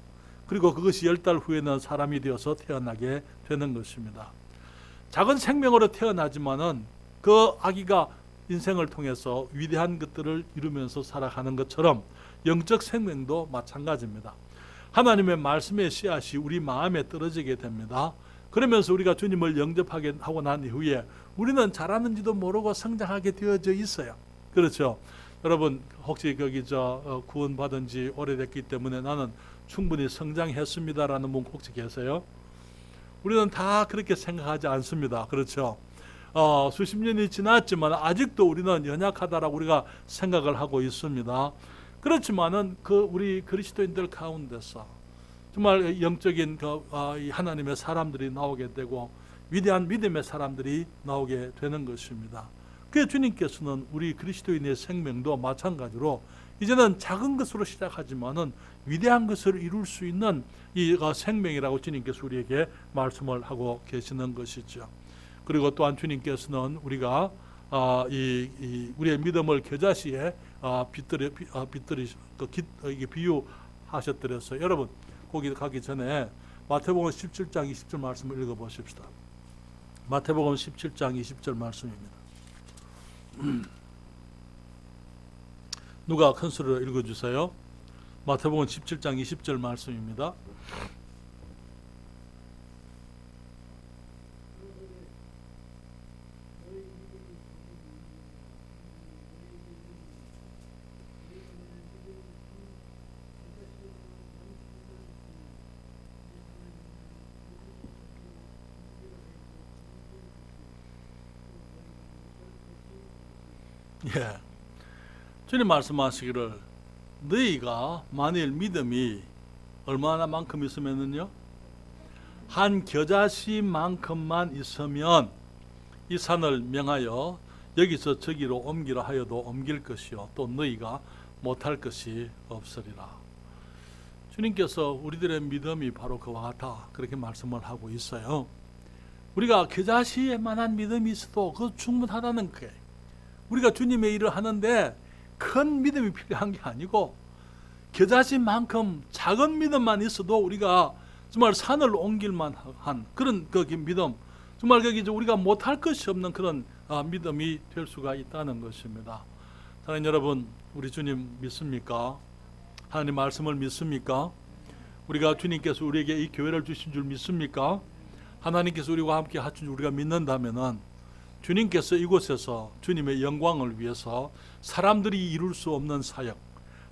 그리고 그것이 10달 후에는 사람이 되어서 태어나게 되는 것입니다. 작은 생명으로 태어나지만은 그 아기가 인생을 통해서 위대한 것들을 이루면서 살아가는 것처럼 영적 생명도 마찬가지입니다. 하나님의 말씀의 씨앗이 우리 마음에 떨어지게 됩니다. 그러면서 우리가 주님을 영접하게 하고 난 이후에 우리는 잘하는지도 모르고 성장하게 되어져 있어요. 그렇죠? 여러분, 혹시 구원받은 지 오래됐기 때문에 나는 충분히 성장했습니다라는 분 혹시 계세요? 우리는 다 그렇게 생각하지 않습니다. 그렇죠? 수십 년이 지났지만 아직도 우리는 연약하다라고 우리가 생각을 하고 있습니다. 그렇지만은 우리 그리스도인들 가운데서 정말 영적인 하나님의 사람들이 나오게 되고 위대한 믿음의 사람들이 나오게 되는 것입니다. 그 주님께서는 우리 그리스도인의 생명도 마찬가지로 이제는 작은 것으로 시작하지만은 위대한 것을 이룰 수 있는 이 생명이라고 주님께서 우리에게 말씀을 하고 계시는 것이죠. 그리고 또한 주님께서는 우리가 우리의 믿음을 겨자씨에 비유하셨더랬어요. 여러분 거기 가기 전에 마태복음 17장 20절 말씀을 읽어보십시다. 마태복음 17장 20절 말씀입니다. 누가 큰 소리로 읽어주세요. 마태복음 17장 20절 말씀입니다. 예, 주님 말씀하시기를 너희가 만일 믿음이 얼마나만큼 있으면은요, 한 겨자씨만큼만 있으면 이 산을 명하여 여기서 저기로 옮기라 하여도 옮길 것이요 또 너희가 못할 것이 없으리라. 주님께서 우리들의 믿음이 바로 그와 같다 그렇게 말씀을 하고 있어요. 우리가 겨자씨에만한 믿음이 있어도 그거 충분하다는 거예요. 우리가 주님의 일을 하는데 큰 믿음이 필요한 게 아니고 겨자씨만큼 작은 믿음만 있어도 우리가 정말 산을 옮길만 한 그런 믿음, 정말 우리가 못할 것이 없는 그런 믿음이 될 수가 있다는 것입니다. 사랑하는 여러분, 우리 주님 믿습니까? 하나님 말씀을 믿습니까? 우리가 주님께서 우리에게 이 교회를 주신 줄 믿습니까? 하나님께서 우리와 함께 하신 줄 우리가 믿는다면은 주님께서 이곳에서 주님의 영광을 위해서 사람들이 이룰 수 없는 사역,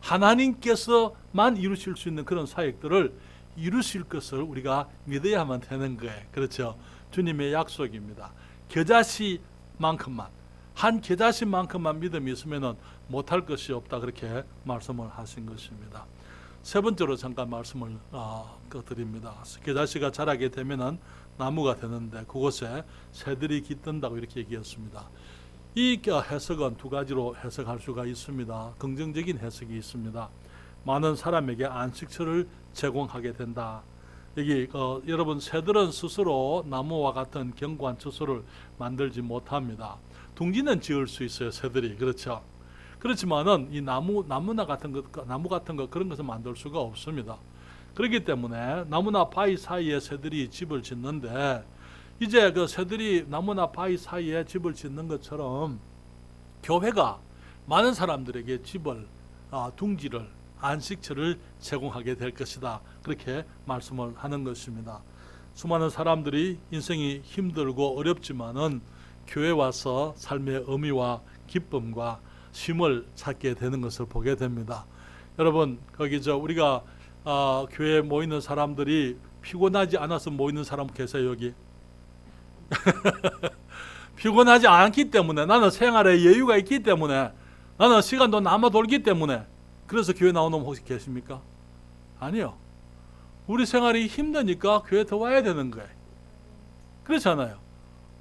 하나님께서만 이루실 수 있는 그런 사역들을 이루실 것을 우리가 믿어야만 되는 거예요. 그렇죠? 주님의 약속입니다. 겨자씨만큼만, 한 겨자씨만큼만 믿음이 있으면 못할 것이 없다 그렇게 말씀을 하신 것입니다. 세 번째로 잠깐 말씀을 드립니다. 겨자씨가 자라게 되면은 나무가 되는데 그곳에 새들이 깃든다고 이렇게 얘기했습니다. 이 해석은 두 가지로 해석할 수가 있습니다. 긍정적인 해석이 있습니다. 많은 사람에게 안식처를 제공하게 된다. 여기 여러분 새들은 스스로 나무와 같은 견고한 처소를 만들지 못합니다. 둥지는 지을 수 있어요, 새들이. 그렇죠? 그렇지만은 이 나무 같은 거 그런 것을 만들 수가 없습니다. 그렇기 때문에 나무나 바위 사이에 새들이 집을 짓는데 이제 그 새들이 나무나 바위 사이에 집을 짓는 것처럼 교회가 많은 사람들에게 집을, 둥지를, 안식처를 제공하게 될 것이다. 그렇게 말씀을 하는 것입니다. 수많은 사람들이 인생이 힘들고 어렵지만은 교회 와서 삶의 의미와 기쁨과 쉼을 찾게 되는 것을 보게 됩니다. 여러분, 우리가 교회에 모이는 사람들이 피곤하지 않아서 모이는 사람 계세요, 여기? 피곤하지 않기 때문에, 나는 생활에 여유가 있기 때문에, 나는 시간도 남아 돌기 때문에 그래서 교회 나오는 분 혹시 계십니까? 아니요. 우리 생활이 힘드니까 교회 더 와야 되는 거예요. 그렇잖아요.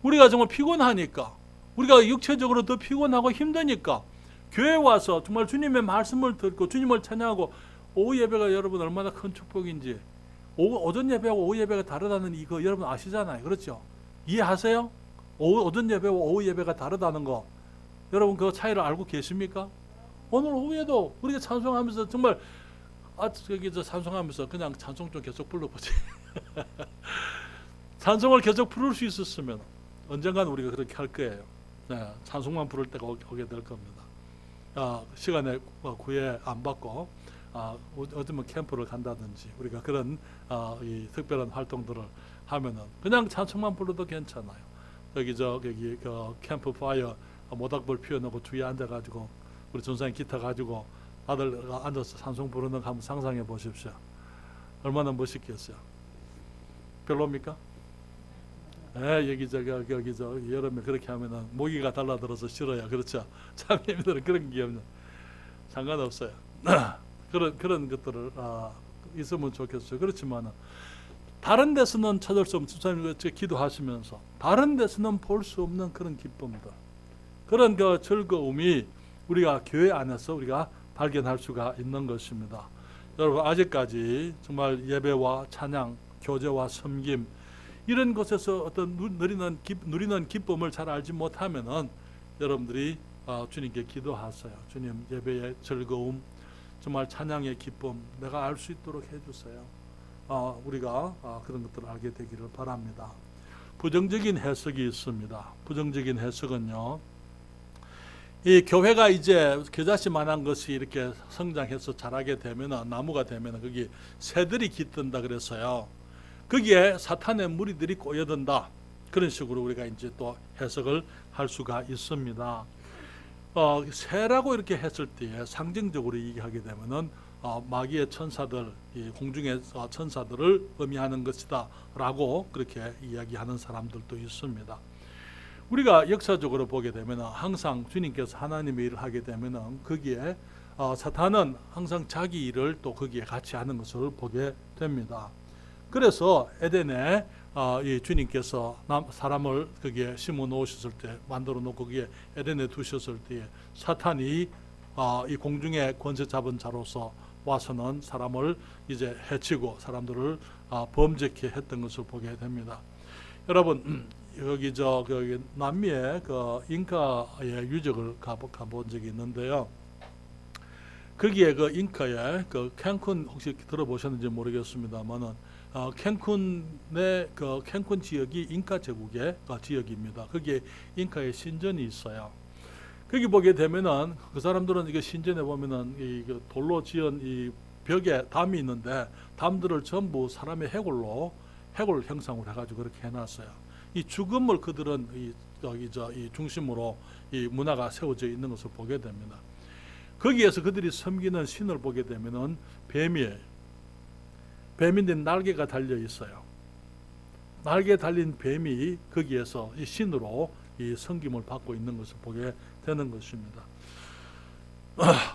우리가 정말 피곤하니까, 우리가 육체적으로 더 피곤하고 힘드니까 교회 와서 정말 주님의 말씀을 듣고 주님을 찬양하고, 오후 예배가 여러분 얼마나 큰 축복인지, 오전 예배하고 오후 예배가 다르다는 이거 여러분 아시잖아요. 그렇죠? 이해하세요? 오전 예배와 오후 예배가 다르다는 거 여러분 그 차이를 알고 계십니까? 오늘 오후에도 우리가 찬송하면서 정말 찬송하면서 그냥 찬송 좀 계속 불러보지. 찬송을 계속 부를 수 있었으면 언젠가는 우리가 그렇게 할 거예요. 네, 찬송만 부를 때가 오게 될 겁니다. 시간에 구애 안 받고 어쩌면 캠프를 간다든지 우리가 그런 이 특별한 활동들을 하면은 그냥 찬송만 불러도 괜찮아요. 여기 캠프 파이어 모닥불 피워놓고 주위에 앉아가지고 우리 전사님 기타 가지고 다들 앉아서 찬송 부르는 거 한번 상상해 보십시오. 얼마나 멋있겠어요. 별로입니까? 여기 여름에 그렇게 하면은 모기가 달라들어서 싫어요. 그렇죠? 참여인들은 그런 게 없는 상관없어요. 그런 것들을 있으면 좋겠어요. 그렇지만은 다른 데서는 찾을 수 없는, 집사님 기도하시면서 다른 데서는 볼 수 없는 그런 기쁨들, 그런 그 즐거움이 우리가 교회 안에서 우리가 발견할 수가 있는 것입니다. 여러분, 아직까지 정말 예배와 찬양, 교제와 섬김 이런 것에서 어떤 누리는 기쁨을 잘 알지 못하면은 여러분들이 주님께 기도하세요. 주님, 예배의 즐거움, 정말 찬양의 기쁨 내가 알 수 있도록 해주세요. 우리가 그런 것들을 알게 되기를 바랍니다. 부정적인 해석이 있습니다. 부정적인 해석은요, 이 교회가 이제 겨자씨만한 것이 이렇게 성장해서 자라게 되면, 나무가 되면 거기 새들이 깃든다 그래서요, 거기에 사탄의 무리들이 꼬여든다, 그런 식으로 우리가 이제 또 해석을 할 수가 있습니다. 새라고 이렇게 했을 때에 상징적으로 얘기하게 되면은 마귀의 천사들, 이 공중의 천사들을 의미하는 것이다 라고 그렇게 이야기하는 사람들도 있습니다. 우리가 역사적으로 보게 되면 항상 주님께서 하나님의 일을 하게 되면 거기에 사탄은 항상 자기 일을 또 거기에 같이 하는 것을 보게 됩니다. 그래서 에덴에 이 주님께서 사람을 거기에 심어 놓으셨을 때, 만들어 놓고 거기에 에덴에 두셨을 때에 사탄이 이 공중의 권세 잡은 자로서 와서는 사람을 이제 해치고 사람들을 범죄케 했던 것을 보게 됩니다. 여러분, 여기 남미의 그 잉카의 유적을 가본 적이 있는데요. 거기에 그 잉카의 그 캔쿤 혹시 들어보셨는지 모르겠습니다만은 캔쿤의 그 캔쿤 지역이 잉카 제국의 지역입니다. 거기에 잉카의 신전이 있어요. 거기 보게 되면은 그 사람들은 이게 신전에 보면은 이 돌로 지은 이 벽에 담이 있는데 담들을 전부 사람의 해골 형상으로 해가지고 그렇게 해놨어요. 이 죽음을 그들은 이 중심으로 이 문화가 세워져 있는 것을 보게 됩니다. 거기에서 그들이 섬기는 신을 보게 되면은 뱀이에요. 뱀인데 날개가 달려 있어요. 날개 달린 뱀이 거기에서 이 신으로 이 섬김을 받고 있는 것을 보게 되는 것입니다.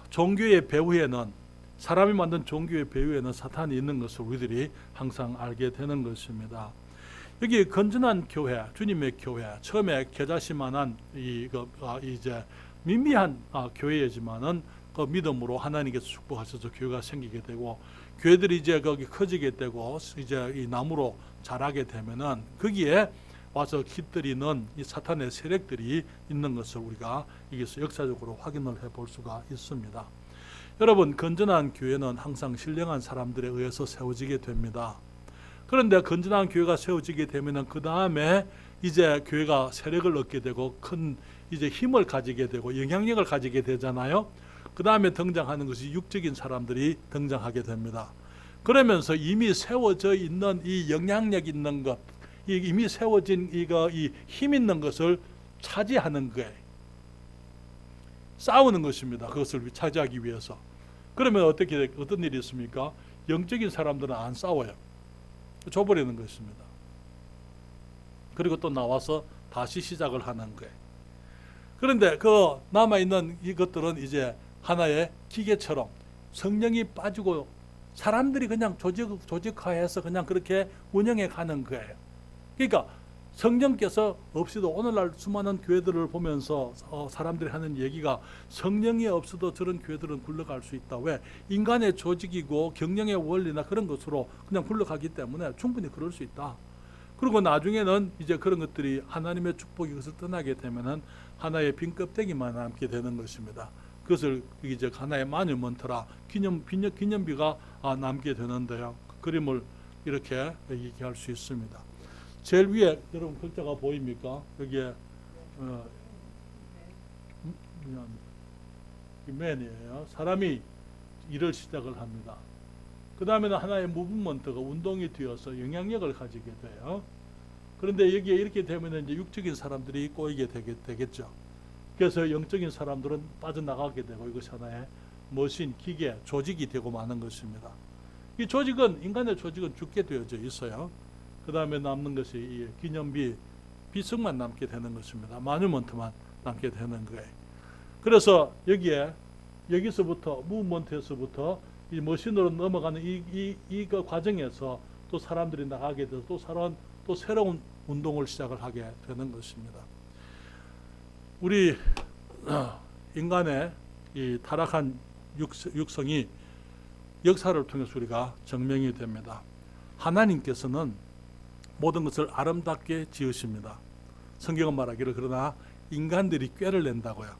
종교의 배후에는, 사람이 만든 종교의 배후에는 사탄이 있는 것을 우리들이 항상 알게 되는 것입니다. 여기 건전한 교회, 주님의 교회, 처음에 겨자씨만한 이제 미미한 교회이지만은 그 믿음으로 하나님께서 축복하셔서 교회가 생기게 되고, 교회들이 이제 거기 커지게 되고 이제 이 나무로 자라게 되면은 거기에 와서 깃들이는 이 사탄의 세력들이 있는 것을 우리가 여기서 역사적으로 확인을 해볼 수가 있습니다. 여러분, 건전한 교회는 항상 신령한 사람들에 의해서 세워지게 됩니다. 그런데 건전한 교회가 세워지게 되면은 그 다음에 이제 교회가 세력을 얻게 되고 큰 이제 힘을 가지게 되고 영향력을 가지게 되잖아요. 그 다음에 등장하는 것이 육적인 사람들이 등장하게 됩니다. 그러면서 이미 세워져 있는 이 영향력 있는 것, 이미 세워진 이 힘 있는 것을 차지하는 거예요. 싸우는 것입니다. 그것을 차지하기 위해서. 그러면 어떤 일이 있습니까? 영적인 사람들은 안 싸워요. 줘버리는 것입니다. 그리고 또 나와서 다시 시작을 하는 거예요. 그런데 그 남아있는 이것들은 이제 하나의 기계처럼 성령이 빠지고 사람들이 그냥 조직화해서 그냥 그렇게 운영해 가는 거예요. 그러니까 성령께서 없이도, 오늘날 수많은 교회들을 보면서 사람들이 하는 얘기가 성령이 없어도 저런 교회들은 굴러갈 수 있다. 왜? 인간의 조직이고 경영의 원리나 그런 것으로 그냥 굴러가기 때문에 충분히 그럴 수 있다. 그리고 나중에는 이제 그런 것들이 하나님의 축복이 그것을 떠나게 되면은 하나의 빈 껍데기만 남게 되는 것입니다. 그것을 이제 하나의 마뉴먼트라 기념비가 남게 되는데요. 그 그림을 이렇게 얘기할 수 있습니다. 제일 위에 여러분 글자가 보입니까? 여기에 맨이에요. 사람이 일을 시작을 합니다. 그 다음에는 하나의 무브먼트가 운동이 되어서 영향력을 가지게 돼요. 그런데 여기에 이렇게 되면 이제 육적인 사람들이 꼬이게 되겠죠. 그래서 영적인 사람들은 빠져나가게 되고 이것이 하나의 머신, 기계, 조직이 되고 마는 것입니다. 이 조직은, 인간의 조직은 죽게 되어져 있어요. 그 다음에 남는 것이 이 기념비, 비석만 남게 되는 것입니다. 마뉴먼트만 남게 되는 거예요. 그래서 여기서부터 무브먼트에서부터 이 머신으로 넘어가는 이 과정에서 또 사람들이 나가게 돼서 또 새로운 운동을 시작을 하게 되는 것입니다. 우리 인간의 이 타락한 육성이 역사를 통해서 우리가 증명이 됩니다. 하나님께서는 모든 것을 아름답게 지으십니다. 성경은 말하기를 그러나 인간들이 꾀를 낸다고요.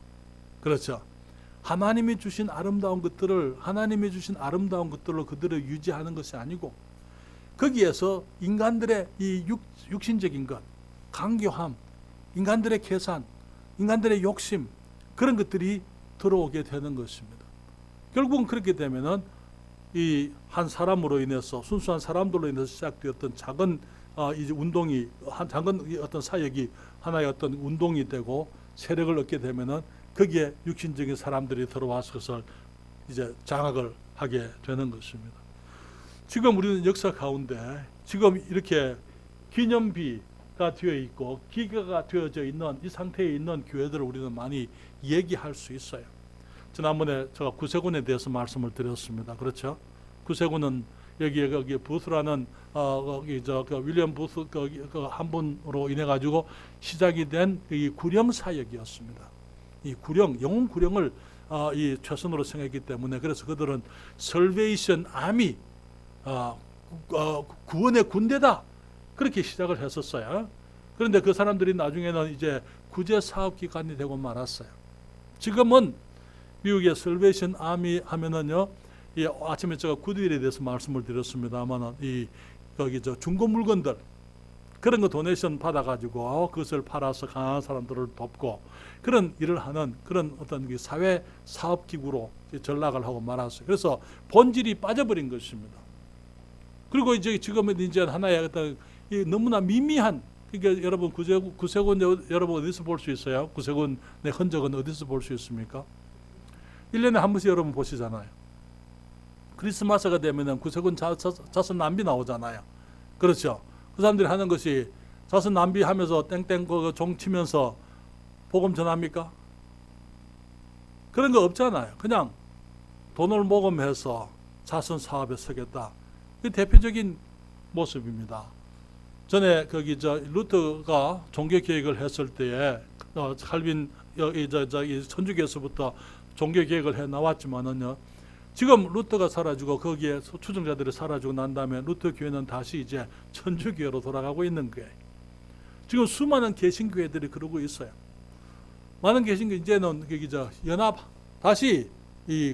그렇죠. 하나님이 주신 아름다운 것들을 그들을 유지하는 것이 아니고 거기에서 인간들의 이 육신적인 것, 강교함, 인간들의 계산, 인간들의 욕심 그런 것들이 들어오게 되는 것입니다. 결국은 그렇게 되면은 이 한 사람으로 인해서 순수한 사람들로 인해서 시작되었던 작은 이제 운동이 작은 어떤 사역이 하나의 어떤 운동이 되고 세력을 얻게 되면은 거기에 육신적인 사람들이 들어와서 그것을 이제 장악을 하게 되는 것입니다. 지금 우리는 역사 가운데 지금 이렇게 기념비가 되어 있고 기계가 되어져 있는 이 상태에 있는 교회들을 우리는 많이 얘기할 수 있어요. 지난번에 제가 구세군에 대해서 말씀을 드렸습니다. 그렇죠? 구세군은 여기 부스라는 윌리엄 부스 한 분으로 인해 가지고 시작이 된 이 구령 사역이었습니다. 이 구령, 영웅 구령을 이 최선으로 생각했기 때문에 그래서 그들은 설베이션 아미, 구원의 군대다 그렇게 시작을 했었어요. 그런데 그 사람들이 나중에는 이제 구제 사업 기관이 되고 말았어요. 지금은 미국의 설베이션 아미 하면은요, 이 아침에 제가 굿윌에 대해서 말씀을 드렸습니다만은 이 거기 중고 물건들 그런 거 도네이션 받아가지고 그것을 팔아서 강한 사람들을 돕고 그런 일을 하는 그런 어떤 사회 사업 기구로 전락을 하고 말았어요. 그래서 본질이 빠져버린 것입니다. 그리고 이제 지금은 이제 하나의 어떤 너무나 미미한 그러니까 여러분 구세군 여러분 어디서 볼 수 있어요? 구세군의 흔적은 어디서 볼 수 있습니까? 1년에 한 번씩 여러분 보시잖아요. 크리스마스가 되면은 구세군 자선 낭비 나오잖아요. 그렇죠? 그 사람들이 하는 것이 자선 낭비하면서 땡땡 종 치면서 복음 전합니까? 그런 거 없잖아요. 그냥 돈을 모금해서 자선 사업에 서겠다. 그 대표적인 모습입니다. 전에 루터가 종교 개혁을 했을 때에 칼빈 천주교에서부터 종교 개혁을 해 나왔지만은요. 지금 루터가 사라지고 거기에 추종자들이 사라지고 난 다음에 루터 교회는 다시 이제 천주교로 돌아가고 있는 거예요. 지금 수많은 개신교회들이 그러고 있어요. 많은 개신교 이제는 연합 다시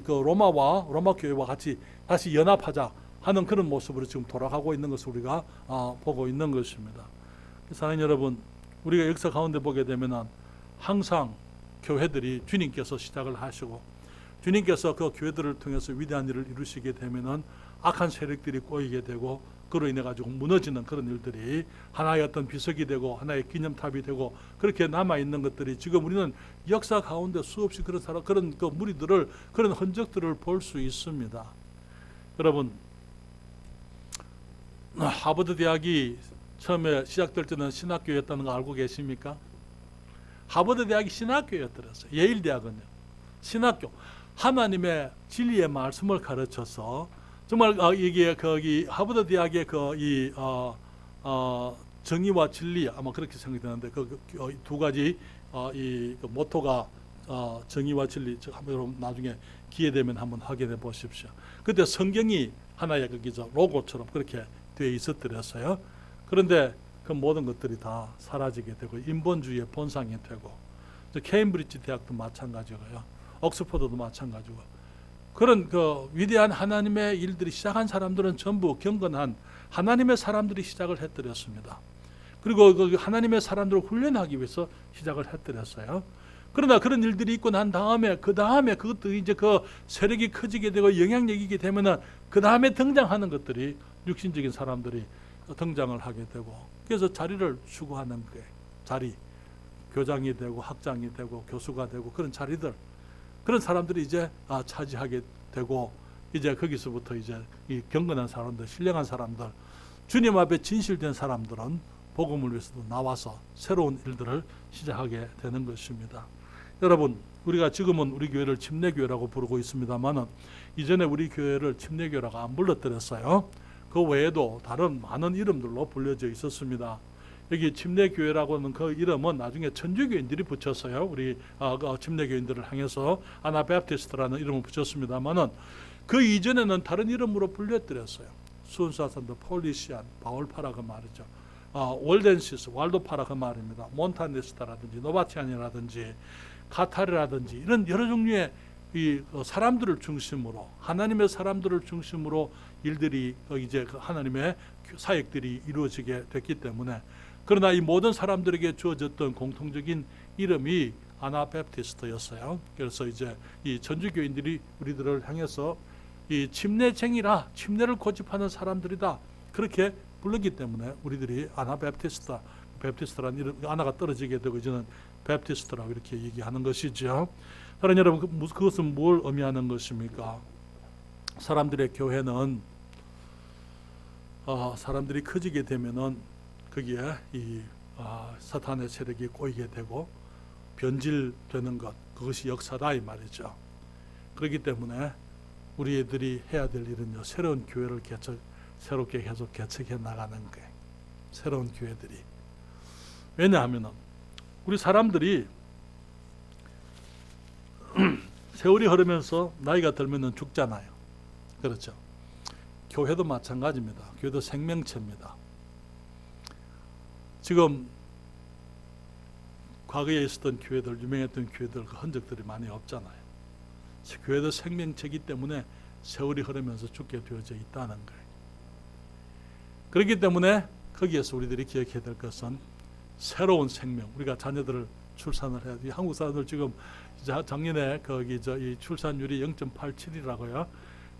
로마 교회와 같이 다시 연합하자 하는 그런 모습으로 지금 돌아가고 있는 것을 우리가 보고 있는 것입니다. 사랑하는 여러분, 우리가 역사 가운데 보게 되면은 항상 교회들이 주님께서 시작을 하시고 주님께서 그 교회들을 통해서 위대한 일을 이루시게 되면은 악한 세력들이 꼬이게 되고 그로 인해 가지고 무너지는 그런 일들이 하나의 어떤 비석이 되고 하나의 기념탑이 되고 그렇게 남아 있는 것들이 지금 우리는 역사 가운데 수없이 그런 그 무리들을 그런 흔적들을 볼 수 있습니다. 여러분, 하버드 대학이 처음에 시작될 때는 신학교였다는 거 알고 계십니까? 하버드 대학이 신학교였더랬어요. 예일 대학은요. 신학교. 하나님의 진리의 말씀을 가르쳐서 정말 이게 거기 하버드 대학의 정의와 진리 아마 그렇게 생각되는데 그 두 가지 모토가 정의와 진리. 여러분 나중에 기회 되면 한번 확인해 보십시오. 그때 성경이 하나의 로고처럼 그렇게 되어 있었더랬어요. 그런데 그 모든 것들이 다 사라지게 되고 인본주의의 본상이 되고 케임브리지 대학도 마찬가지고요. 옥스퍼드도 마찬가지고 그런 위대한 하나님의 일들이 시작한 사람들은 전부 경건한 하나님의 사람들이 시작을 했더랬습니다. 그리고 그 하나님의 사람들을 훈련하기 위해서 시작을 했더랬어요. 그러나 그런 일들이 있고 난 다음에 그것도 이제 그 세력이 커지게 되고 영향력이게 되면은 그 다음에 등장하는 것들이 육신적인 사람들이 등장을 하게 되고 그래서 자리를 추구하는 거예요. 자리, 교장이 되고 학장이 되고 교수가 되고 그런 자리들. 그런 사람들이 이제 차지하게 되고 이제 거기서부터 이제 이 경건한 사람들, 신령한 사람들, 주님 앞에 진실된 사람들은 복음을 위해서도 나와서 새로운 일들을 시작하게 되는 것입니다. 여러분, 우리가 지금은 우리 교회를 침례교회라고 부르고 있습니다만은 이전에 우리 교회를 침례교회라고 안 불렀더랬어요. 그 외에도 다른 많은 이름들로 불려져 있었습니다. 여기 침례교회라고 하는 그 이름은 나중에 천주교인들이 붙였어요. 우리 침례교인들을 향해서 아나베프티스트라는 이름을 붙였습니다만은 그 이전에는 다른 이름으로 불렸더랬어요. 순사산도 폴리시안, 바울파라 그 말이죠. 월덴시스, 왈도파라 그 말입니다. 몬타니스타라든지 노바티안이라든지 카타르라든지 이런 여러 종류의 이 사람들을 중심으로 하나님의 사람들을 중심으로 일들이 이제 하나님의 사역들이 이루어지게 됐기 때문에 그러나 이 모든 사람들에게 주어졌던 공통적인 이름이 아나베프티스트였어요. 그래서 이제 이 천주교인들이 우리들을 향해서 이 침례쟁이라 침례를 고집하는 사람들이다 그렇게 부르기 때문에 우리들이 아나베프티스트, 베프티스트라는 이름 아나가 떨어지게 되고 이제는 베프티스트라고 이렇게 얘기하는 것이죠. 사랑하는 여러분, 그것은 뭘 의미하는 것입니까? 사람들의 교회는 사람들이 커지게 되면은 거기에 이 사탄의 세력이 꼬이게 되고 변질되는 것, 그것이 역사다 이 말이죠. 그렇기 때문에 우리들이 해야 될 일은요, 새로운 교회를 새롭게 계속 개척해 나가는 거예요. 새로운 교회들이. 왜냐하면은 우리 사람들이 세월이 흐르면서 나이가 들면은 죽잖아요. 그렇죠. 교회도 마찬가지입니다. 교회도 생명체입니다. 지금 과거에 있었던 교회들, 유명했던 교회들 그 흔적들이 많이 없잖아요. 교회도 생명체이기 때문에 세월이 흐르면서 죽게 되어져 있다는 거예요. 그렇기 때문에 거기에서 우리들이 기억해야 될 것은 새로운 생명, 우리가 자녀들을 출산을 해야 돼요. 한국 사람들 지금 작년에 이 출산율이 0.87이라고요.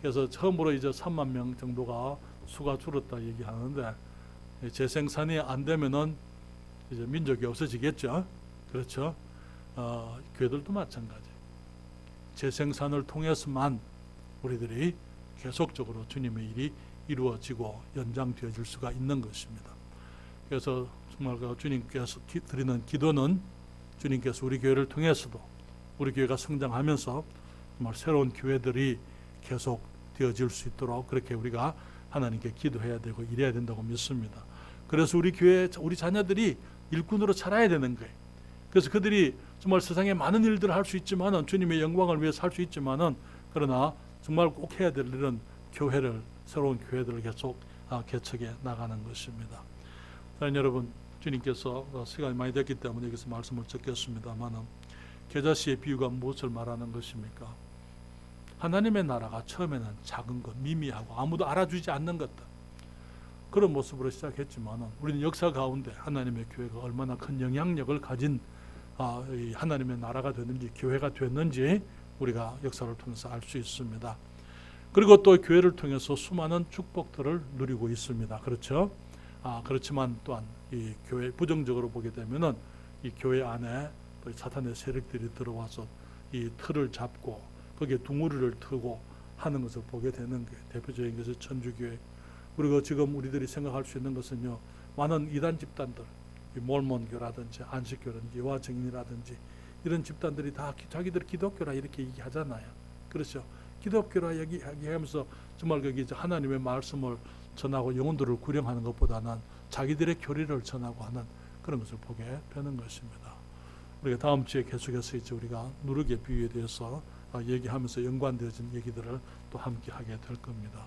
그래서 처음으로 이제 3만 명 정도가 수가 줄었다 얘기하는데 재생산이 안 되면은 이제 민족이 없어지겠죠. 그렇죠. 교회들도 마찬가지. 재생산을 통해서만 우리들이 계속적으로 주님의 일이 이루어지고 연장되어질 수가 있는 것입니다. 그래서 정말 주님께서 드리는 기도는 주님께서 우리 교회를 통해서도 우리 교회가 성장하면서 정말 새로운 교회들이 계속 되어질 수 있도록 그렇게 우리가 하나님께 기도해야 되고 일해야 된다고 믿습니다. 그래서 우리 교회, 우리 자녀들이 일꾼으로 자라야 되는 거예요. 그래서 그들이 정말 세상에 많은 일들을 할 수 있지만은 주님의 영광을 위해서 할 수 있지만은 그러나 정말 꼭 해야 될 일은 교회를 새로운 교회들을 계속 개척해 나가는 것입니다. 사랑하는 여러분, 주님께서 시간이 많이 됐기 때문에 여기서 말씀을 적겠습니다만은 겨자씨의 비유가 무엇을 말하는 것입니까? 하나님의 나라가 처음에는 작은 것, 미미하고 아무도 알아주지 않는 것들 그런 모습으로 시작했지만은 우리는 역사 가운데 하나님의 교회가 얼마나 큰 영향력을 가진 하나님의 나라가 됐는지 교회가 됐는지 우리가 역사를 통해서 알 수 있습니다. 그리고 또 교회를 통해서 수많은 축복들을 누리고 있습니다. 그렇죠? 그렇지만 또한 이 교회 부정적으로 보게 되면은 이 교회 안에 또 사탄의 세력들이 들어와서 이 틀을 잡고 거기에 둥우리를 트고 하는 것을 보게 되는 게 대표적인 것이 천주교회. 그리고 지금 우리들이 생각할 수 있는 것은요, 많은 이단 집단들, 몰몬교라든지 안식교라든지 여호와증인이라든지 이런 집단들이 다 자기들 기독교라 이렇게 얘기하잖아요. 그렇죠? 기독교라 얘기하면서 정말 거기 하나님의 말씀을 전하고 영혼들을 구령하는 것보다는 자기들의 교리를 전하고 하는 그런 것을 보게 되는 것입니다. 우리가 다음 주에 계속해서 이제 우리가 누룩의 비유에 대해서 얘기하면서 연관되어진 얘기들을 또 함께 하게 될 겁니다.